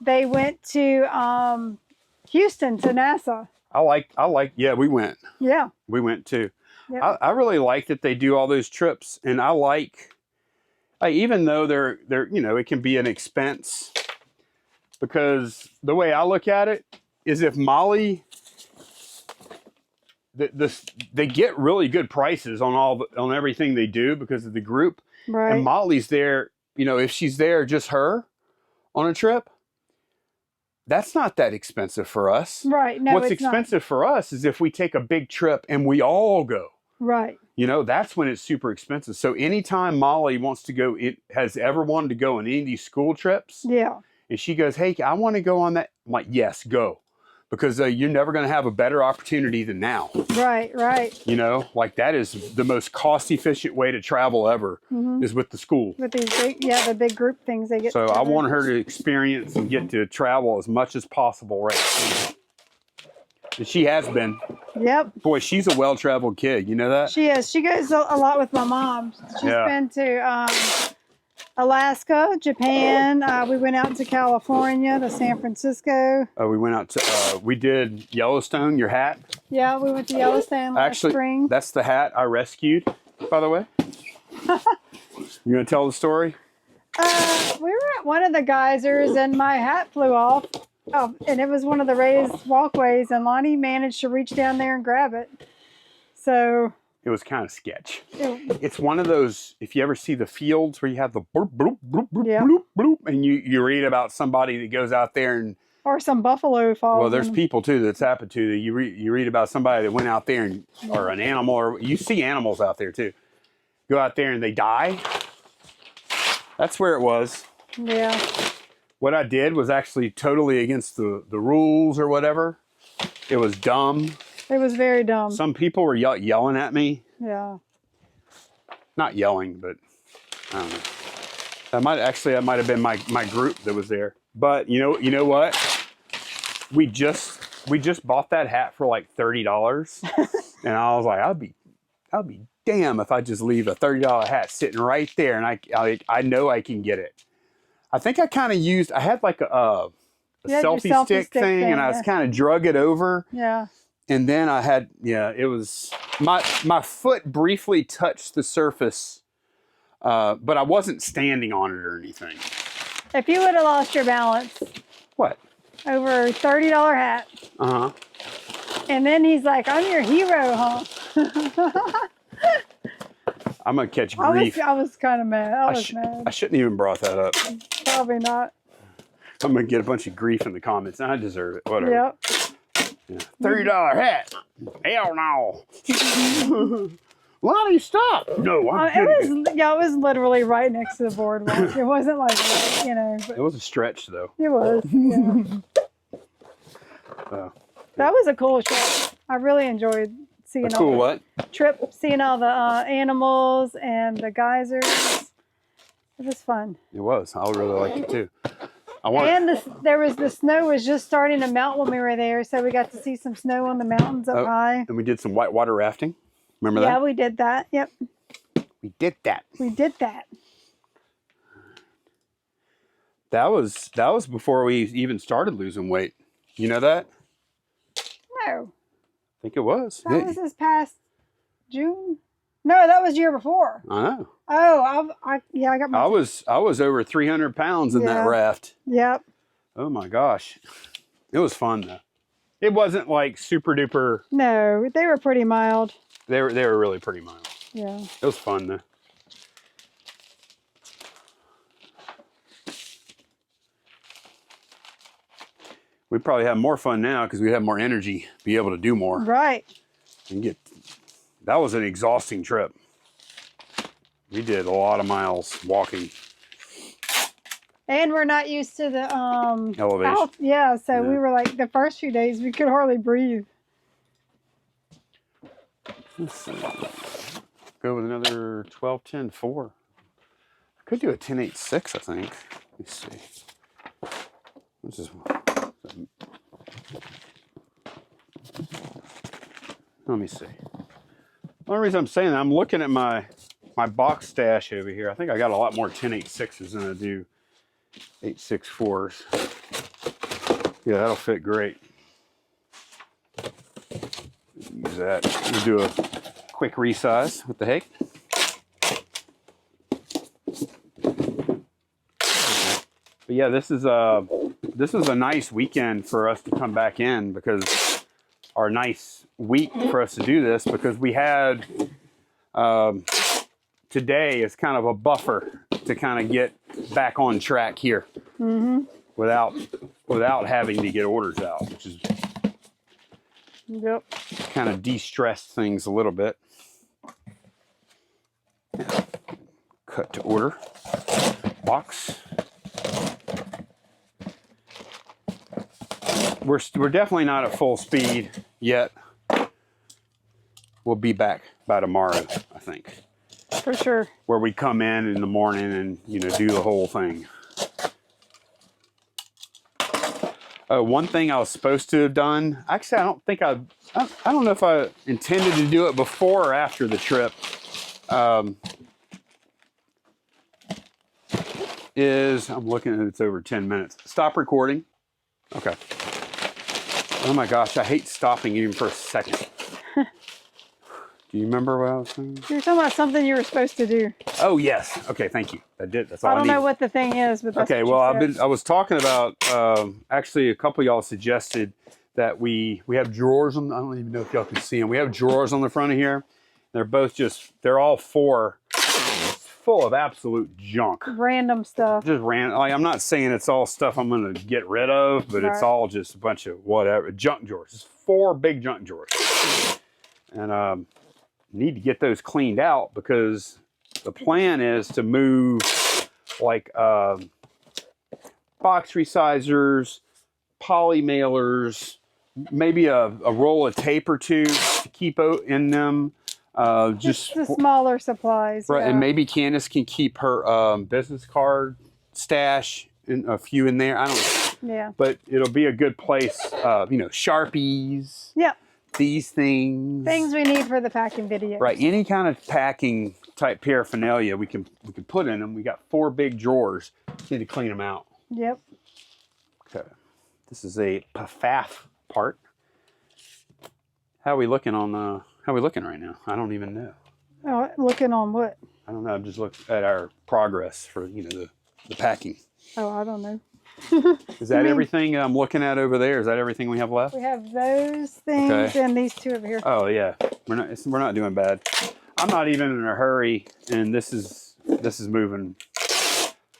they went to Houston to NASA. Yeah, we went. Yeah. We went too. Yep. I really like that they do all those trips, and I like even though they're it can be an expense, because the way I look at it is if Molly they get really good prices on everything they do because of the group. Right. And Molly's there, if she's there just her on a trip, that's not that expensive for us. Right. No, What's it's expensive for us is if we take a big trip and we all go. Right. That's when it's super expensive. So anytime Molly wants to go, it has ever wanted to go on any of these school trips. Yeah. And she goes, hey, I want to go on that. I'm like, yes, go. Because you're never going to have a better opportunity than now. Right. Right. That is the most cost efficient way to travel ever is with the school. With these the big group things they get. So together. I want her to experience and get to travel as much as possible right now. And she has been. Yep. Boy, she's a well-traveled kid. You know that? She is. She goes a lot with my mom. She's been to Alaska, Japan. We went out to California, to San Francisco. We went out to, we did Yellowstone, your hat. Yeah, we went to Yellowstone last spring. That's the hat I rescued, by the way. You going to tell the story? We were at one of the geysers and my hat flew off. Oh, and it was one of the raised walkways, and Lonnie managed to reach down there and grab it. So it was kind of sketch. It's one of those, if you ever see the fields where you have the bloop, bloop, bloop, bloop, bloop, bloop, and you read about somebody that goes out there and... Or some buffalo falls. Well, there's people, too, that's happened to that. You read about somebody that went out there and, or an animal, or you see animals out there, too. Go out there and they die. That's where it was. Yeah. What I did was actually totally against the rules or whatever. It was dumb. It was very dumb. Some people were yelling at me. Yeah. Not yelling, but I don't know. That might have been my group that was there. But you know what? We just bought that hat for like $30, and I was like, I'll be damn if I just leave a $30 hat sitting right there, and I know I can get it. I think I kind of I had like a selfie stick thing, and I was kind of drug it over. Yeah. And then I had, it was, my foot briefly touched the surface, but I wasn't standing on it or anything. If you would have lost your balance. What? Over a $30 hat. Uh-huh. And then he's like, I'm your hero, huh? I'm going to catch grief. I was kind of mad. I was mad. I shouldn't even brought that up. Probably not. I'm going to get a bunch of grief in the comments. I deserve it. Whatever. Yep. Yeah. $30 hat. Hell no. Lonnie, stop. No, it was literally right next to the boardwalk. It wasn't like, But it was a stretch, though. it was, yeah. That was a cool trip. I really enjoyed seeing seeing all the animals and the geysers. It was fun. It was. I really liked it, too. The snow was just starting to melt when we were there, so we got to see some snow on the mountains up high. And we did some whitewater rafting. Remember that? Yeah, we did that. Yep. We did that. We did that. That was before we even started losing weight. You know that? No. I think it was. That was this past June. No, that was the year before. I know. Oh, I got my. I was over 300 pounds in that raft. Yep. Oh my gosh, it was fun though. It wasn't like super duper. No, they were pretty mild. They were really pretty mild. Yeah. It was fun though. We probably have more fun now because we have more energy, be able to do more. Right. And that was an exhausting trip. We did a lot of miles walking. And we're not used to the Elevation. yeah, so Yeah. we were like the first few days we could hardly breathe. Let's see. Go with another 12, 10, 4. I could do a 10, 8, 6, I think. Let's see. This is. Let me see. The only reason I'm saying that, I'm looking at my box stash over here. I think I got a lot more 10, 8, 6s than I do 8, 6, 4s. Yeah, that'll fit great. Use that. We'll do a quick resize with the hake. But yeah, this is a nice weekend for us to come back in, because our nice week for us to do this, because we had today is kind of a buffer to kind of get back on track here without having to get orders out, which is kind of de-stressed things a little bit. Cut to order box. We're definitely not at full speed yet. We'll be back by tomorrow, I think. For sure. Where we come in the morning and, you know, do the whole thing. One thing I was supposed to have done, actually, I don't know if I intended to do it before or after the trip, I'm looking at it's over 10 minutes. Stop recording. Okay. Oh my gosh, I hate stopping even for a second. Do you remember what I was saying? You were talking about something you were supposed to do. Oh yes. Okay, thank you. That's all I don't know needed. what the thing is, but that's Okay, what well, you said. I was talking about, actually a couple of y'all suggested that we have drawers on, I don't even know if y'all can see them. We have drawers on the front of here. They're all four full of absolute junk. Random stuff. Just random. Like, I'm not saying it's all stuff I'm going to get rid of, but it's all just a bunch of whatever. Junk drawers. It's 4 big junk drawers. And need to get those cleaned out, because the plan is to move like box resizers, poly mailers, maybe a roll of tape or two to keep in them. Just the smaller supplies. Right, yeah. and maybe Candace can keep her business card stash, and a few in there. I don't know. Yeah. But it'll be a good place. You know, Sharpies. Yeah. These things. Things we need for the packing video. Right, any kind of packing type paraphernalia we can put in them. We got 4 big drawers. Need to clean them out. Yep. Okay, this is a PFAF part. How are we looking right now? I don't even know. Oh, looking on what? I don't know. I'm just looking at our progress for, you know, the packing. Oh, I don't know. Is that everything I'm looking at over there? Is that everything we have left? We have those things and these 2 over here. Oh yeah, we're not doing bad. I'm not even in a hurry, and this is moving.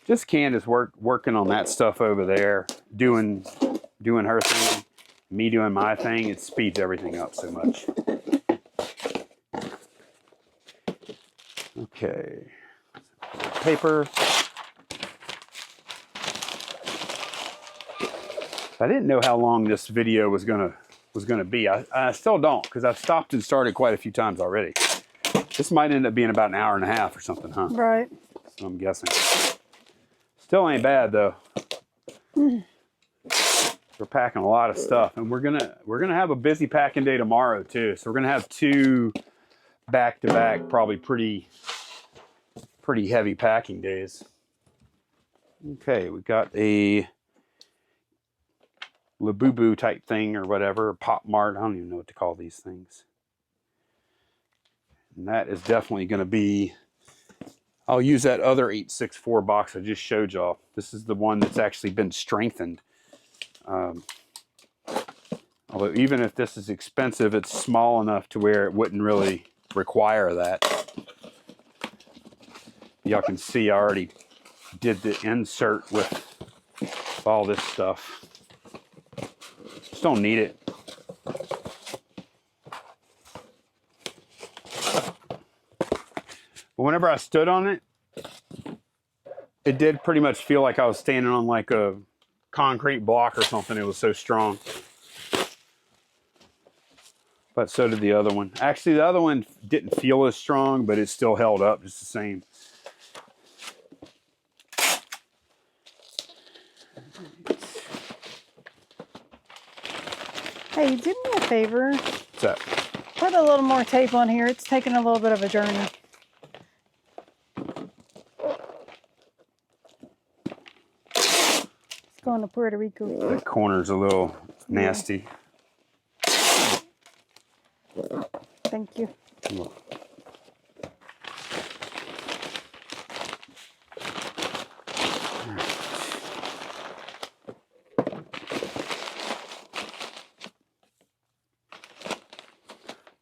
Just Candace working on that stuff over there, doing her thing, me doing my thing. It speeds everything up so much. Okay, paper. I didn't know how long this video was gonna be. I still don't, because I've stopped and started quite a few times already. This might end up being about an hour and a half or something, huh? Right. So I'm guessing. Still ain't bad though. We're packing a lot of stuff, and we're gonna have a busy packing day tomorrow too. So we're gonna have 2 back-to-back, probably pretty heavy packing days. Okay, we got a Labubu type thing or whatever, Pop Mart. I don't even know what to call these things. And that is definitely going to be, I'll use that other 864 box I just showed y'all. This is the one that's actually been strengthened. Although even if this is expensive, it's small enough to where it wouldn't really require that. Y'all can see I already did the insert with all this stuff. Just don't need it. But whenever I stood on it, it did pretty much feel like I was standing on like a concrete block or something. It was so strong. But so did the other one. Actually, the other one didn't feel as strong, but it still held up just the same. Hey, do me a favor. What's that? Put a little more tape on here. It's taking a little bit of a journey. It's going to Puerto Rico. The corner's a little nasty. Thank you.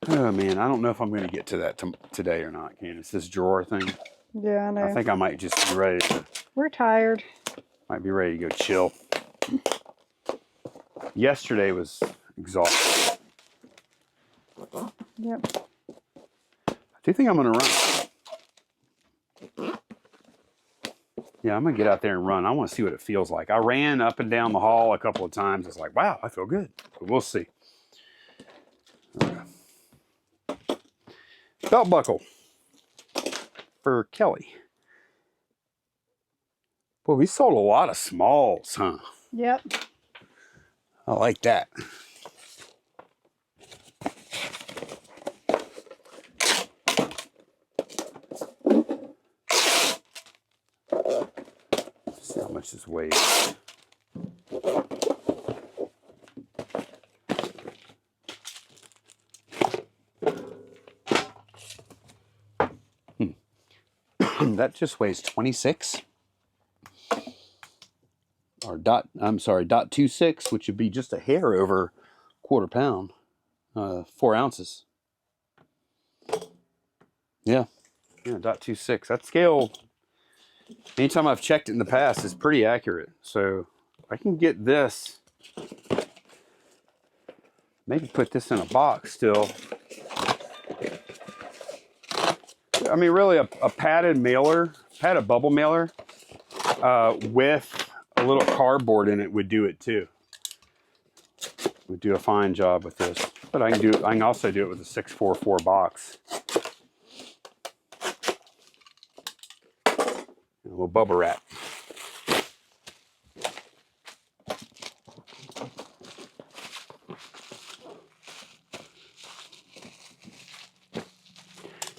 Oh man, I don't know if I'm going to get to that today or not, Candace. This drawer thing. Yeah, I know. I think I might just be ready to. We're tired. Might be ready to go chill. Yesterday was exhausting. Yep. I do think I'm going to run. Yeah, I'm going to get out there and run. I want to see what it feels like. I ran up and down the hall a couple of times. It's like, wow, I feel good. But we'll see. Okay. Belt buckle for Kelly. Boy, we sold a lot of smalls, huh? Yep. I like that. Let's see how much this weighs. That just weighs 26. Or .26, which would be just a hair over quarter pound. 4 ounces. Yeah. Yeah, .26. That scale, anytime I've checked it in the past, is pretty accurate. So I can get this, maybe put this in a box still. I mean, really, a padded bubble mailer with a little cardboard in it would do it too. Would do a fine job with this. But I can also do it with a 644 box. A little bubble wrap.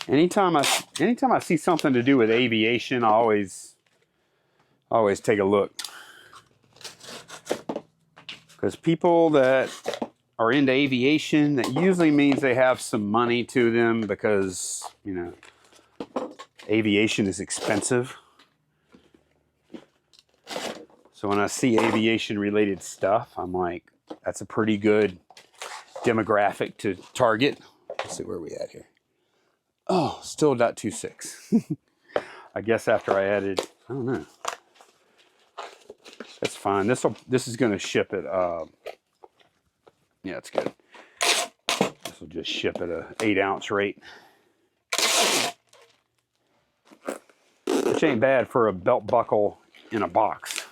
Anytime I see something to do with aviation, I always take a look. Because people that are into aviation, that usually means they have some money to them because, you know, aviation is expensive. So when I see aviation related stuff, I'm like, that's a pretty good demographic to target. Let's see where we at here. Oh, still .26. I guess after I added, I don't know. That's fine. This is going to ship it. Yeah, it's good. This will just ship at a 8-ounce rate, which ain't bad for a belt buckle in a box.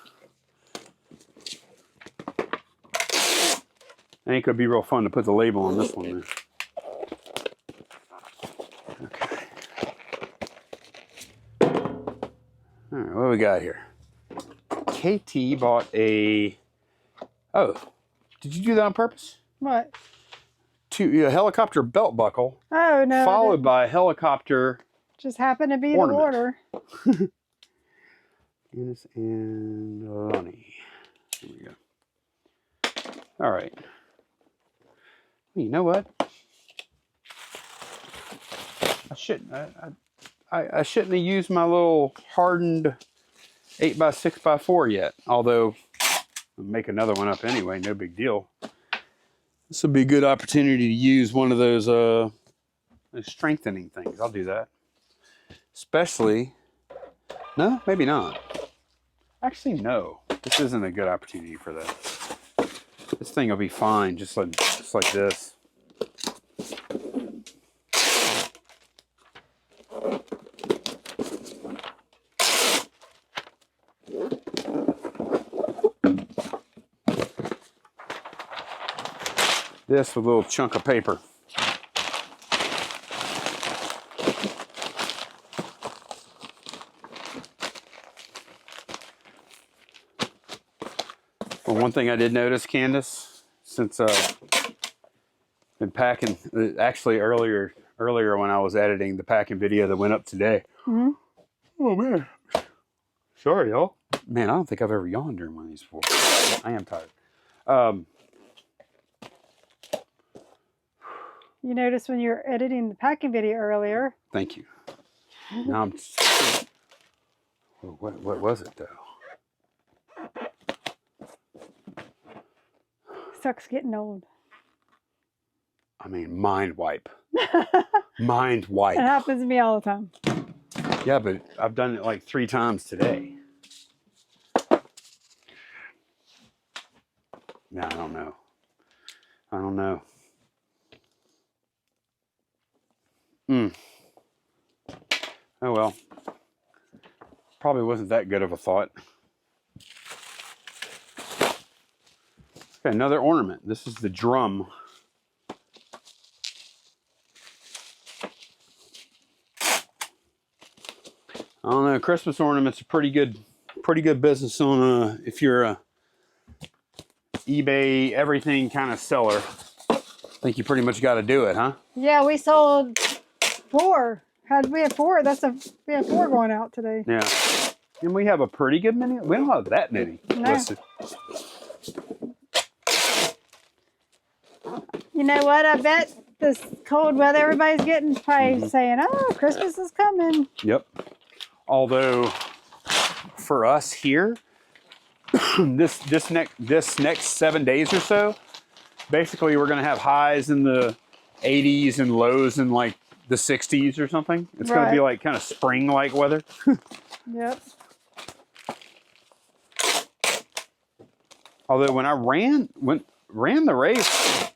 I think it could be real fun to put the label on this one. Okay. All right, what do we got here? KT bought a. Oh, did you do that on purpose? What? A helicopter belt buckle. Oh, no. Followed by a helicopter. Just happened to be ornament. the order. Dennis and Lonnie. Here we go. All right. You know what? I shouldn't have used my little hardened 8x6x4 yet. Although I'll make another one up anyway. No big deal. This would be a good opportunity to use one of those strengthening things. I'll do that. Especially, no, maybe not. Actually, no. This isn't a good opportunity for that. This thing will be fine, just like this. This with a little chunk of paper. Well, one thing I did notice, Candace, since been packing, actually earlier when I was editing the packing video that went up today. Mm-hmm. Oh man, sorry y'all. Man, I don't think I've ever yawned during one of these before. I am tired. You noticed when you were editing the packing video earlier. Thank you. Now I'm. What was it though? Sucks getting old. I mean, mind wipe. Mind wipe. It happens to me all the time. Yeah, but I've done it like 3 times today. Yeah, I don't know. Oh well. Probably wasn't that good of a thought. Okay, another ornament. This is the drum. I don't know. Christmas ornaments are pretty good business on if you're a eBay everything kind of seller. I think you pretty much got to do it, huh? Yeah, we sold 4. We have 4. We have 4 going out today. Yeah. And we have a pretty good many. We don't have that many listed. You know what? I bet this cold weather, everybody's getting probably saying, "Oh, Christmas is coming." Yep. Although, for us here, this next 7 days or so, basically we're gonna have highs in the 80s and lows in like the 60s or something. It's gonna be like kind of spring-like weather. Yep. Although when I ran the race,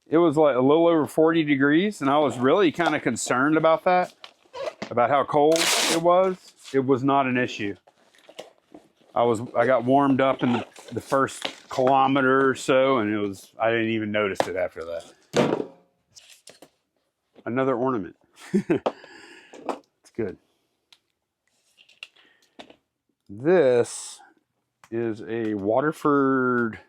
it was like a little over 40 degrees, and I was really kind of concerned about that, about how cold it was. It was not an issue. I got warmed up in the first kilometer or so, and I didn't even notice it after that. Another ornament. It's good. This is a Waterford.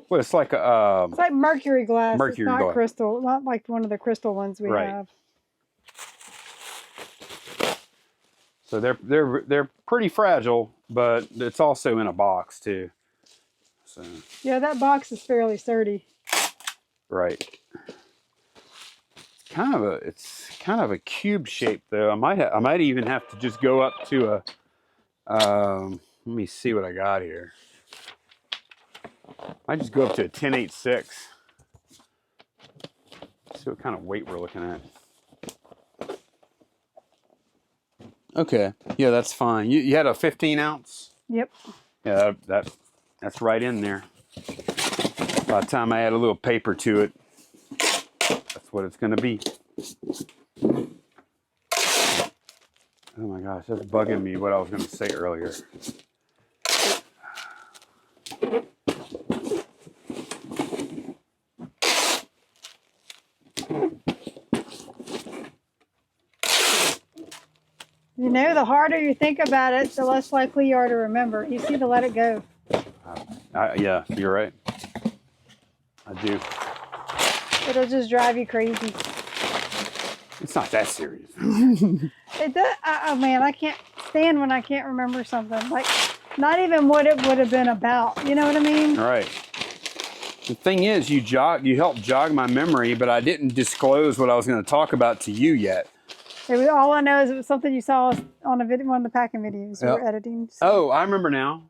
Well, it's like a. It's like mercury glass. Mercury it's not glass. crystal. Not like one of the crystal ones we have. So they're pretty fragile, but it's also in a box too. So. Yeah, that box is fairly sturdy. Right. It's kind of a cube shape though. I might even have to just go up to a. Let me see what I got here. I just go up to a 10.86. See what kind of weight we're looking at. Okay, yeah, that's fine. You had a 15 ounce? Yep. Yeah, that's right in there. By the time I add a little paper to it, that's what it's going to be. Oh my gosh, that's bugging me what I was going to say earlier. You know, the harder you think about it, the less likely you are to remember. You see to let it go. Yeah, you're right. I do. It'll just drive you crazy. It's not that serious. It does. Oh man, I can't stand when I can't remember something. Like, not even what it would have been about. You know what I mean? All right. The thing is, you helped jog my memory, but I didn't disclose what I was going to talk about to you yet. All I know is it was something you saw on one of the packing videos you were editing. So. Oh, I remember now.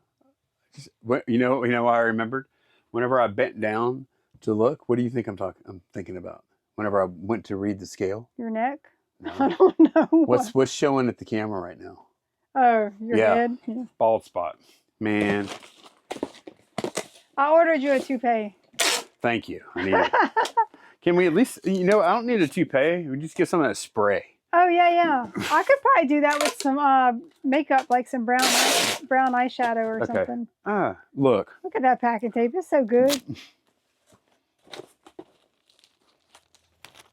You know why I remembered? Whenever I bent down to look, what do you think I'm thinking about whenever I went to read the scale. Your neck? No. I don't know. What's showing at the camera right now? Oh, your head? Yeah. Bald spot. Man, I ordered you a toupee. thank you. I need it. Can we at least, I don't need a toupee. We just get some of that spray. Oh, yeah. I could probably do that with some makeup, like some brown eyeshadow or something. Look. Look at that packing tape. It's so good.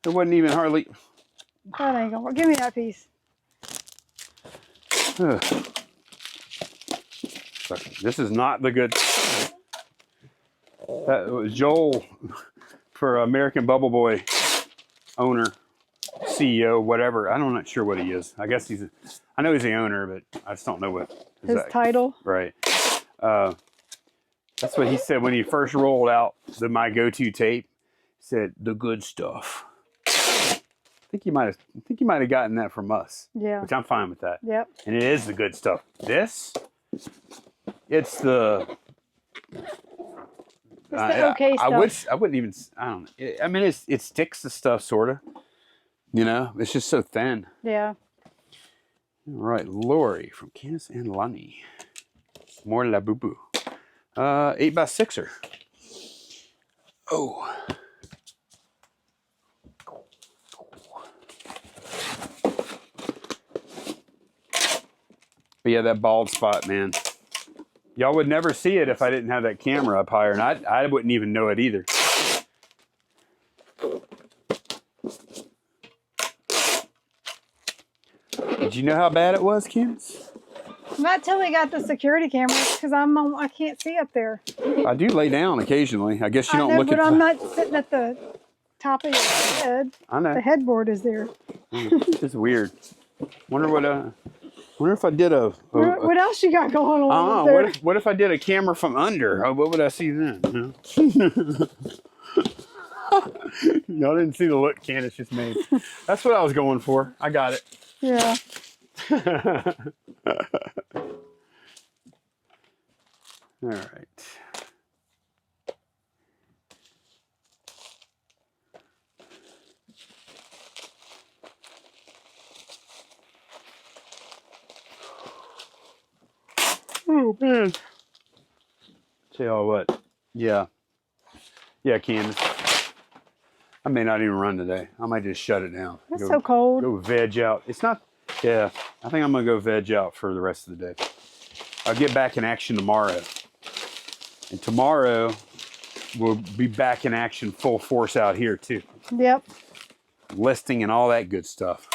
It wasn't even hardly. That ain't gonna work. Give me that piece. This is not the good. That was Joel for American Bubble Boy owner, CEO, whatever. I'm not sure what he is. I guess I know he's the owner, but I just don't know what his title. Right. That's what he said when he first rolled out my go-to tape. He said the good stuff. I think he might have gotten that from us. Yeah. Which I'm fine with that. Yep. And it is the good stuff. It's the okay stuff. I wouldn't even. I don't know. I mean, it sticks to stuff, sort of. It's just so thin. Yeah. All right, Lori from Kansas and Lonnie. More La Boo Boo. 8x6er. Oh. But yeah, that bald spot, man. Y'all would never see it if I didn't have that camera up higher, and I wouldn't even know it either. Did you know how bad it was, Candace? Not till we got the security cameras, because I can't see up there. I do lay down occasionally. I guess you don't look at. But I'm not sitting at the top of your head. I know. The headboard is there. It's weird. Wonder if I did what else you got going on up there? What if I did a camera from under? What would I see then? Y'all didn't see the look Candace just made. That's what I was going for. I got it. Yeah. All right. Oh man. Tell y'all what. Yeah, Candace. I may not even run today. I might just shut it down. It's so cold. Go veg out. It's not. Yeah, I think I'm gonna go veg out for the rest of the day. I'll get back in action tomorrow, and tomorrow we'll be back in action full force out here too. Yep. Listing and all that good stuff.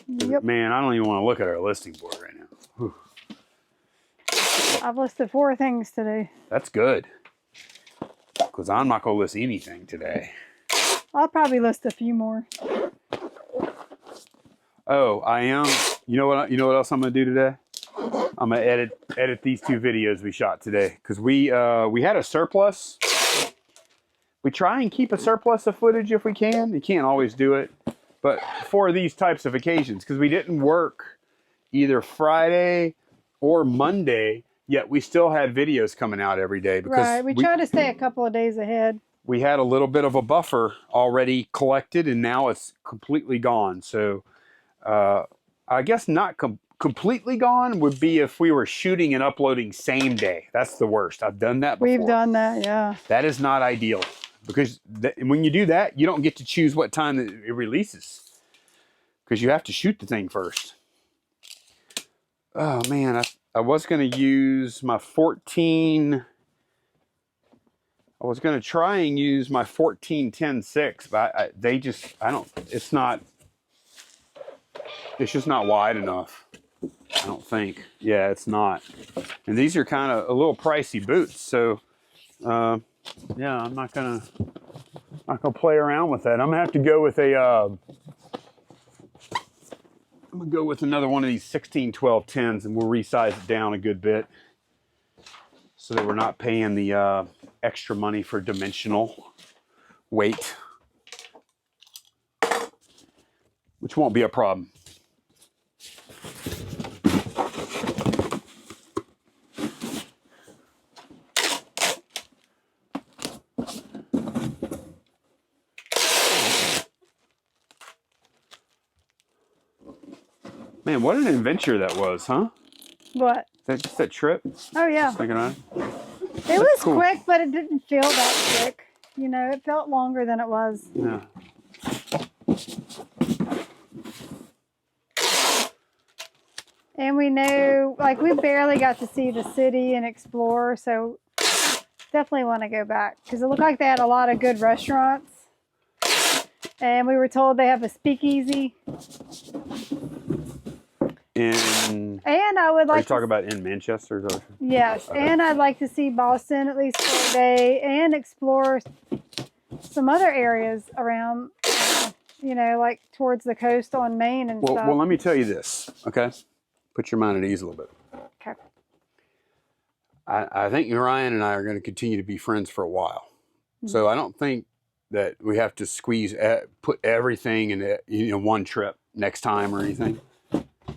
Yep. Man, I don't even want to look at our listing board right now. Whew. I've listed 4 things today. That's good, because I'm not gonna list anything today. I'll probably list a few more. Oh, I am. You know what else I'm gonna do today? I'm gonna edit these 2 videos we shot today, because we had a surplus. We try and keep a surplus of footage if we can. You can't always do it, but for these types of occasions, because we didn't work either Friday or Monday, yet we still had videos coming out every day. Because right. We try to stay a couple of days ahead. We had a little bit of a buffer already collected, and now it's completely gone. So I guess not completely gone would be if we were shooting and uploading same day. That's the worst. I've done that before. We've done that, yeah. That is not ideal, because when you do that, you don't get to choose what time it releases, because you have to shoot the thing first. Oh man, I was going to use my 14... I was going to try and use my 14-10-6, but it's just not wide enough. I don't think. Yeah, it's not. And these are kind of a little pricey boots. So, yeah, I'm not going to play around with that. I'm going to have to go with I'm going to go with another one of these 16-12-10s, and we'll resize it down a good bit, so that we're not paying the extra money for dimensional weight, which won't be a problem. Man, what an adventure that was, huh? What? Just that trip. Oh yeah. Just thinking on it. It was cool. quick, but it didn't feel that quick. You know, it felt longer than it was. Yeah. And we know, like, we barely got to see the city and explore, so definitely want to go back because it looked like they had a lot of good restaurants. And we were told they have a speakeasy. And I would are you like talking about in Manchester? Is that what you're- yes, Okay. and I'd like to see Boston at least for a day and explore some other areas around, you know, like towards the coast on Maine and stuff. Well, let me tell you this, okay? Put your mind at ease a little bit. Okay. I think Ryan and I are going to continue to be friends for a while. Mm-hmm. So I don't think that we have to put everything in one trip next time or anything.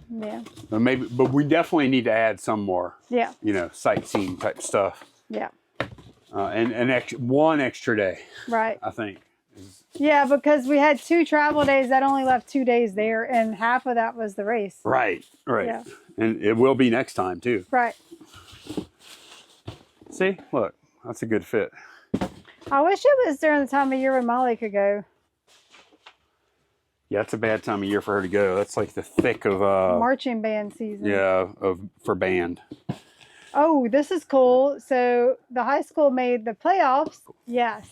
Yeah. But we definitely need to add some more, Yeah. sightseeing type stuff. Yeah. And one extra day, Right. I think. Yeah, because we had 2 travel days that only left 2 days there, and half of that was the race. Right. Yeah. And it will be next time too. Right. See, look, that's a good fit. I wish it was during the time of year when Molly could go. Yeah, it's a bad time of year for her to go. That's like the thick of Marching band season. for band. Oh, this is cool. So the high school made the playoffs. Yes.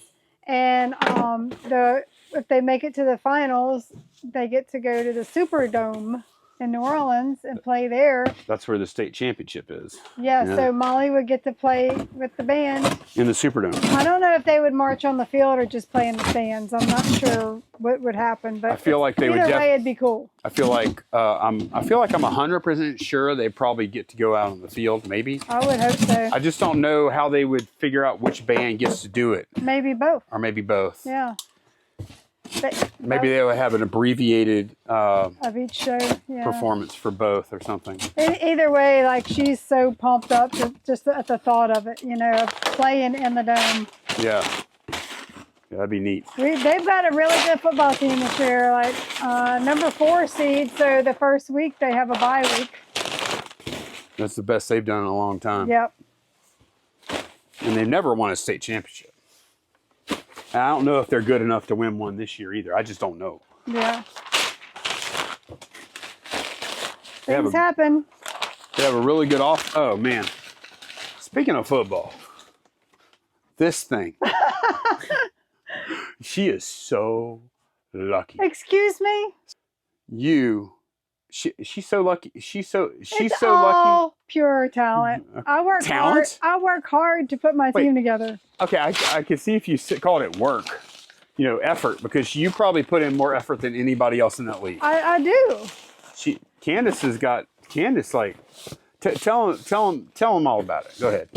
And if they make it to the finals, they get to go to the Superdome in New Orleans and play there. That's where the state championship is. Yeah, Yeah. so Molly would get to play with the band. In the Superdome. I don't know if they would march on the field or just play in the stands. I'm not sure what would happen, but I feel like they would either way, it'd be cool. I feel like I'm 100% sure they probably get to go out on the field. Maybe. I would hope so. I just don't know how they would figure out which band gets to do it, Maybe both. or maybe both. Yeah. Maybe they would have an abbreviated Of each show. Yeah. performance for both or something. Either way, like she's so pumped up just at the thought of it, of playing in the dome. Yeah. That'd be neat. They've got a really good football team this year, like number 4 seed. So the first week they have a bye week. That's the best they've done in a long time. Yep. And they've never won a state championship. And I don't know if they're good enough to win one this year either. I just don't know. Yeah. They have Things happen. They have a really good off. Oh man! Speaking of football, this thing. She is so lucky. Excuse me? She's so lucky. She's so all lucky. pure talent. I work Talent? hard. I work hard to put my Wait. team together. Okay, I can see if you called it work, effort, because you probably put in more effort than anybody else in that league. I do. Candace like, tell them all about it. Go ahead.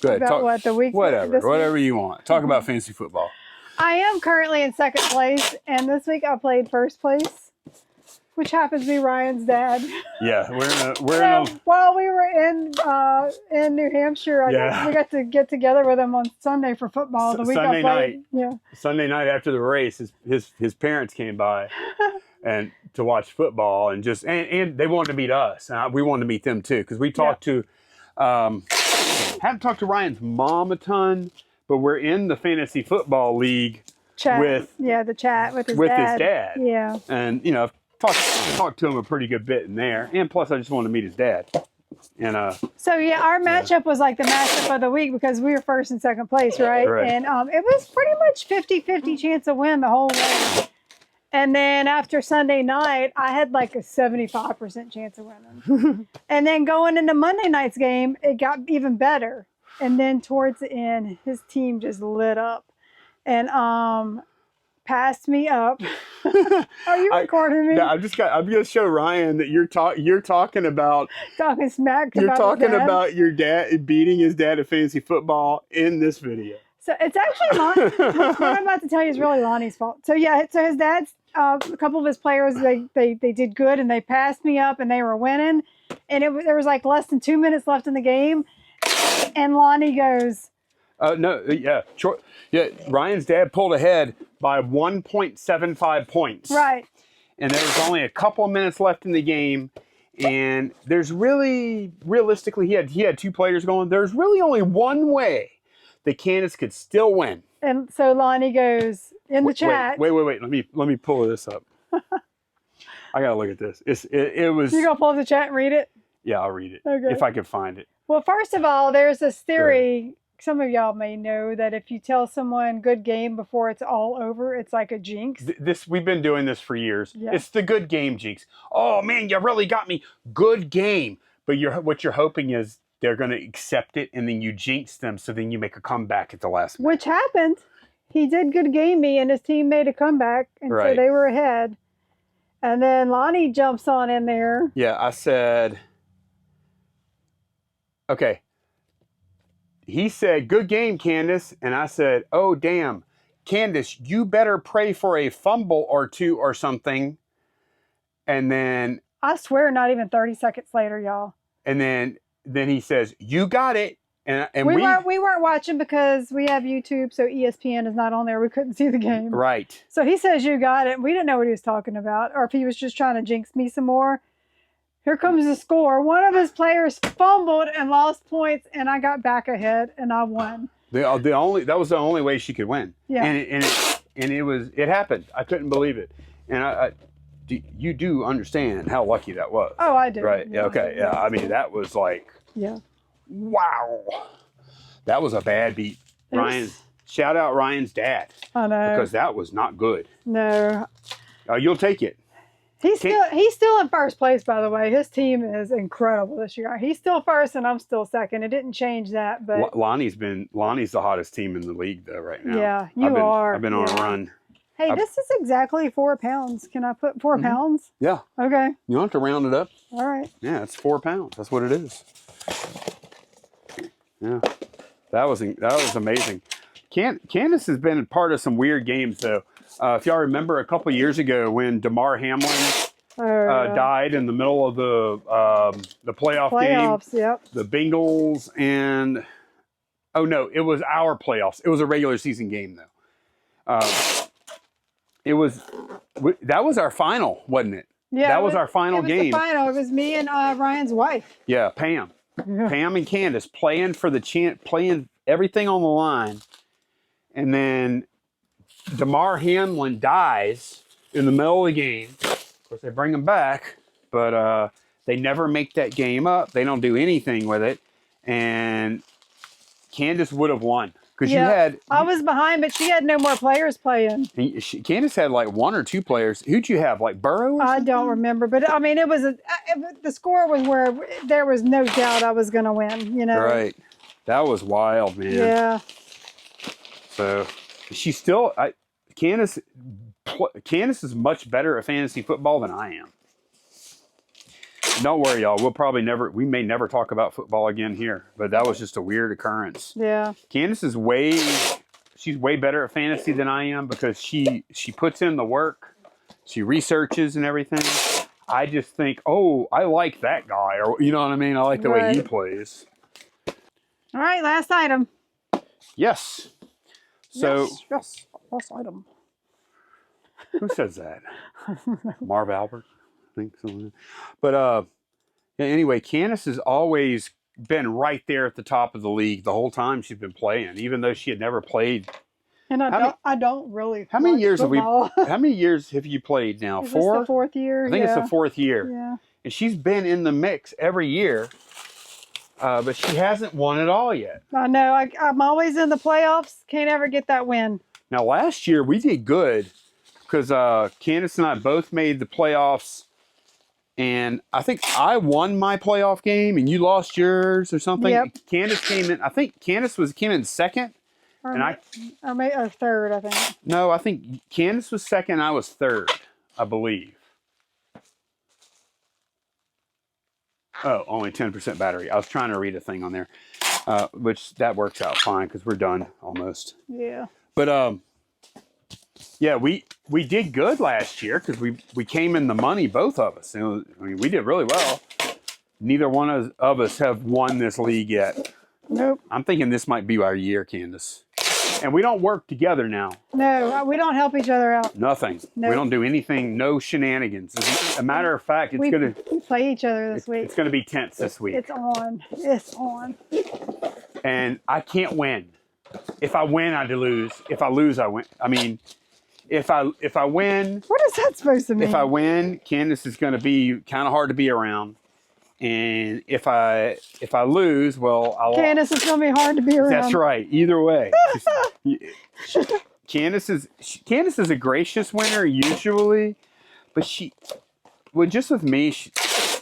About what, the week? Whatever you want. Talk about fantasy football. I am currently in second place, and this week I played first place, which happens to be Ryan's dad. Yeah, While we were in New Hampshire, we got to get together with him on Sunday for football. The week Sunday I played, night. Sunday night after the race, his parents came by and to watch football, and they wanted to meet us. We wanted to meet them too, because we talked to haven't talked to Ryan's mom a ton, but we're in the fantasy football league with the chat with his dad. Yeah, and I've talked to him a pretty good bit in there, and plus I just wanted to meet his dad. And so our matchup was like the matchup of the week because we were first and second place, right? Right. And it was pretty much 50-50 chance to win the whole way. And then after Sunday night, I had like a 75% chance of winning. And then going into Monday night's game, it got even better. And then towards the end, his team just lit up and passed me up. Are you recording me? No, I'm going to show Ryan that you're talking about talking smack. You're talking about your dad beating his dad at fantasy football in this video. So it's actually what I'm about to tell you is really Lonnie's fault. So so his dad's a couple of his players they did good and they passed me up and they were winning, and there was like less than 2 minutes left in the game, and Lonnie goes, Ryan's dad pulled ahead by 1.75 points. Right. And there was only a couple of minutes left in the game, And there's really, realistically, he had 2 players going. There's really only one way that Candace could still win. And so Lonnie goes in the chat. Wait. Let me pull this up. I gotta look at this. It was. You gonna pull up the chat and read it? Yeah, I'll read it Okay. if I can find it. Well, first of all, there's this theory. Some of y'all may know that if you tell someone good game before it's all over, it's like a jinx. We've been doing this for years. Yeah. It's the good game jinx. Oh man, you really got me. Good game. But what you're hoping is they're going to accept it, and then you jinx them, so then you make a comeback at the last minute. Which happened. He did good game me, and his team made a comeback, and so they were ahead. And then Lonnie jumps on in there. Yeah, I said, okay. He said, good game, Candace. And I said, oh, damn. Candace, you better pray for a fumble or 2 or something. And then... I swear not even 30 seconds later, y'all. And then he says, you got it. And we weren't watching because we have YouTube, so ESPN is not on there. We couldn't see the game. Right. So he says, you got it. We didn't know what he was talking about, or if he was just trying to jinx me some more. Here comes the score. One of his players fumbled and lost points, and I got back ahead, and I won. That was the only way she could win. Yeah. And it happened. I couldn't believe it. And you do understand how lucky that was. Oh, I do. Right. Yeah. Okay. Yeah. I mean, that was like. Yeah. Wow. That was a bad beat. Ryan, shout out Ryan's dad. I know. Because that was not good. No. You'll take it. He's still in first place, by the way. His team is incredible this year. He's still first, and I'm still second. It didn't change that, but Lonnie's the hottest team in the league though right now. Yeah, I've been on a run. Hey, this is exactly 4 pounds. Can I put 4 pounds? Yeah. Okay. You don't have to round it up. All right. Yeah, it's 4 pounds. That's what it is. Yeah, that was amazing. Candace has been a part of some weird games though. If y'all remember a couple years ago when DeMar Hamlin died in the middle of the playoffs game. Yep. The Bengals and it was our playoffs. It was a regular season game though. That was our final, wasn't it? Yeah, that was our final game. The final. It was me and Ryan's wife. Yeah, Pam. Yeah. Pam and Candace playing for playing everything on the line, and then DeMar Hamlin dies in the middle of the game. Of course, they bring him back, but they never make that game up. They don't do anything with it, and Candace would have won because I was behind, but she had no more players playing. Candace had like 1 or 2 players. Who'd you have, like Burrow? Or I don't remember, but I mean, the score was where there was no doubt I was going to win. You know, right? That was wild, man. Yeah. So she's still Candace is much better at fantasy football than I am. Don't worry, y'all. We may never talk about football again here, but that was just a weird occurrence. Yeah. Candace is she's way better at fantasy than I am because she puts in the work, she researches and everything. I just think, I like that guy, or you know what I mean? I like the way he plays. All right, last item. Yes. So yes, last item. Who says that? Marv Albert. Think so. But anyway, Candace has always been right there at the top of the league the whole time she's been playing, even though she had never played. And I don't really. How many years football. How many years have you played now? Is 4? This the 4th year. I think it's the 4th year. Yeah. And she's been in the mix every year, but she hasn't won it all yet. I know. I'm always in the playoffs. Can't ever get that win. Now last year we did good because Candace and I both made the playoffs. And I think I won my playoff game and you lost yours or something. Yep. Candace came in. I think Candace came in second. Or third, I think. No, I think Candace was second. I was third, I believe. Oh, only 10% battery. I was trying to read a thing on there, which that works out fine because we're done almost. Yeah. But yeah, we did good last year because we came in the money, both of us. We did really well. Neither one of us have won this league yet. Nope. I'm thinking this might be our year, Candace. And we don't work together now. No, we don't help each other out. Nothing. Nope. We don't do anything. No shenanigans. As a matter of fact, We play each other this week. It's gonna be tense this week. It's on. It's on. And I can't win. If I win, I lose. If I lose, I win. I mean, if I win, What is that supposed to mean? if I win, Candace is gonna be kind of hard to be around. And if I lose, well, Candace is gonna be hard to be around. That's right. Either way, Candace is a gracious winner usually, but just with me,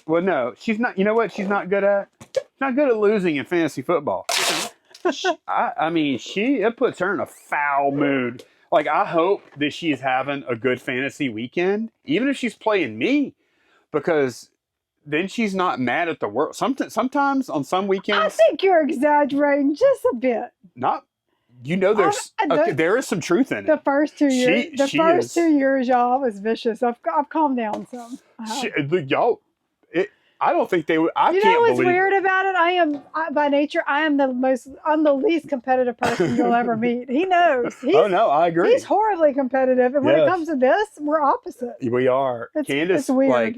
no, she's not. You know what? She's not good at. She's not good at losing in fantasy football. I mean, it puts her in a foul mood. Like, I hope that she's having a good fantasy weekend, even if she's playing me, because then she's not mad at the world. Sometimes on some weekends, I think you're exaggerating just a bit. There is some truth in it. The first 2 years, She is. 2 years, y'all, was vicious. I've calmed down some. I don't think they would. You know what's weird about it? By nature, I'm the least competitive person you'll ever meet. He knows. Oh no, I agree. He's horribly competitive, and when it Yes. comes to this, we're opposite. We are. Candace, it's weird. like,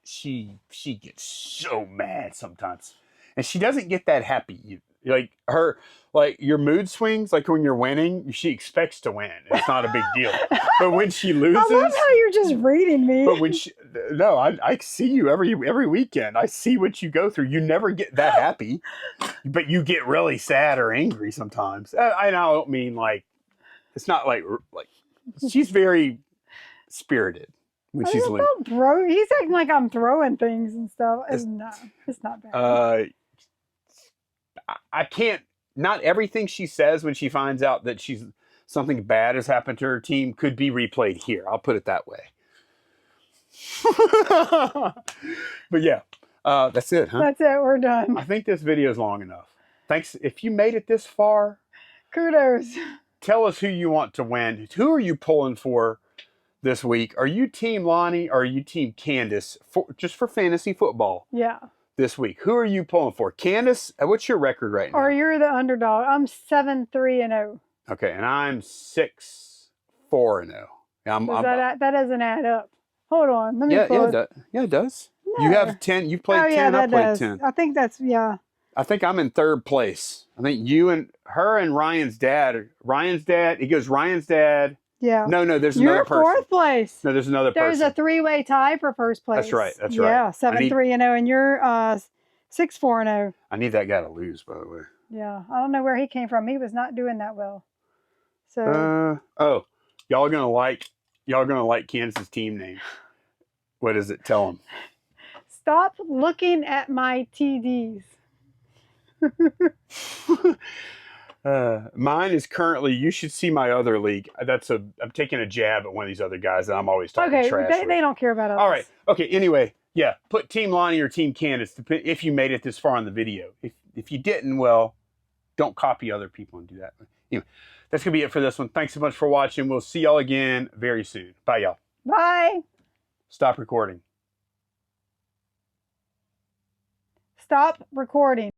she gets so mad sometimes, and she doesn't get that happy. Like your mood swings, like when you're winning, she expects to win. It's not a big deal. But when she loses, I love how you're just reading me. but when I see you every weekend. I see what you go through. You never get that happy, but you get really sad or angry sometimes. I don't mean like, it's not like she's very spirited when she's losing. He's acting like I'm throwing things and stuff. No, it's not bad. I can't. Not everything she says when she finds out that something bad has happened to her team could be replayed here. I'll put it that way. But yeah, that's it, huh? That's it. We're done. I think this video is long enough. Thanks. If you made it this far, Kudos. tell us who you want to win. Who are you pulling for this week? Are you Team Lonnie or are you Team Candace just for fantasy football? Yeah. This week, who are you pulling for? Candace, what's your record right now? Or you're the underdog. I'm 7-3-0. Okay, and I'm 6-4-0. That doesn't add up. Hold on, let me pull it. Yeah, it does. No. You have 10. You played 10. I played 10. I think that's I think I'm in third place. I think you and her and Ryan's dad. It goes Ryan's dad. Yeah. No, there's You're another person. Fourth place. No, there's another There's person. a three-way tie for first place. That's right. Yeah, 7-3-0, and you're 6-4-0. I need that guy to lose, by the way. Yeah, I don't know where he came from. He was not doing that well. So. Y'all gonna like Kansas team name. What is it? Tell them. Stop looking at my TDs. Mine is currently. You should see my other league. I'm taking a jab at one of these other guys that I'm always talking trash with. They don't care about us. All right. Okay. Anyway, yeah. Put Team Lonnie or Team Candace if you made it this far in the video. If you didn't, well, don't copy other people and do that. Anyway, that's gonna be it for this one. Thanks so much for watching. We'll see y'all again very soon. Bye, y'all. Bye. Stop recording. Stop recording.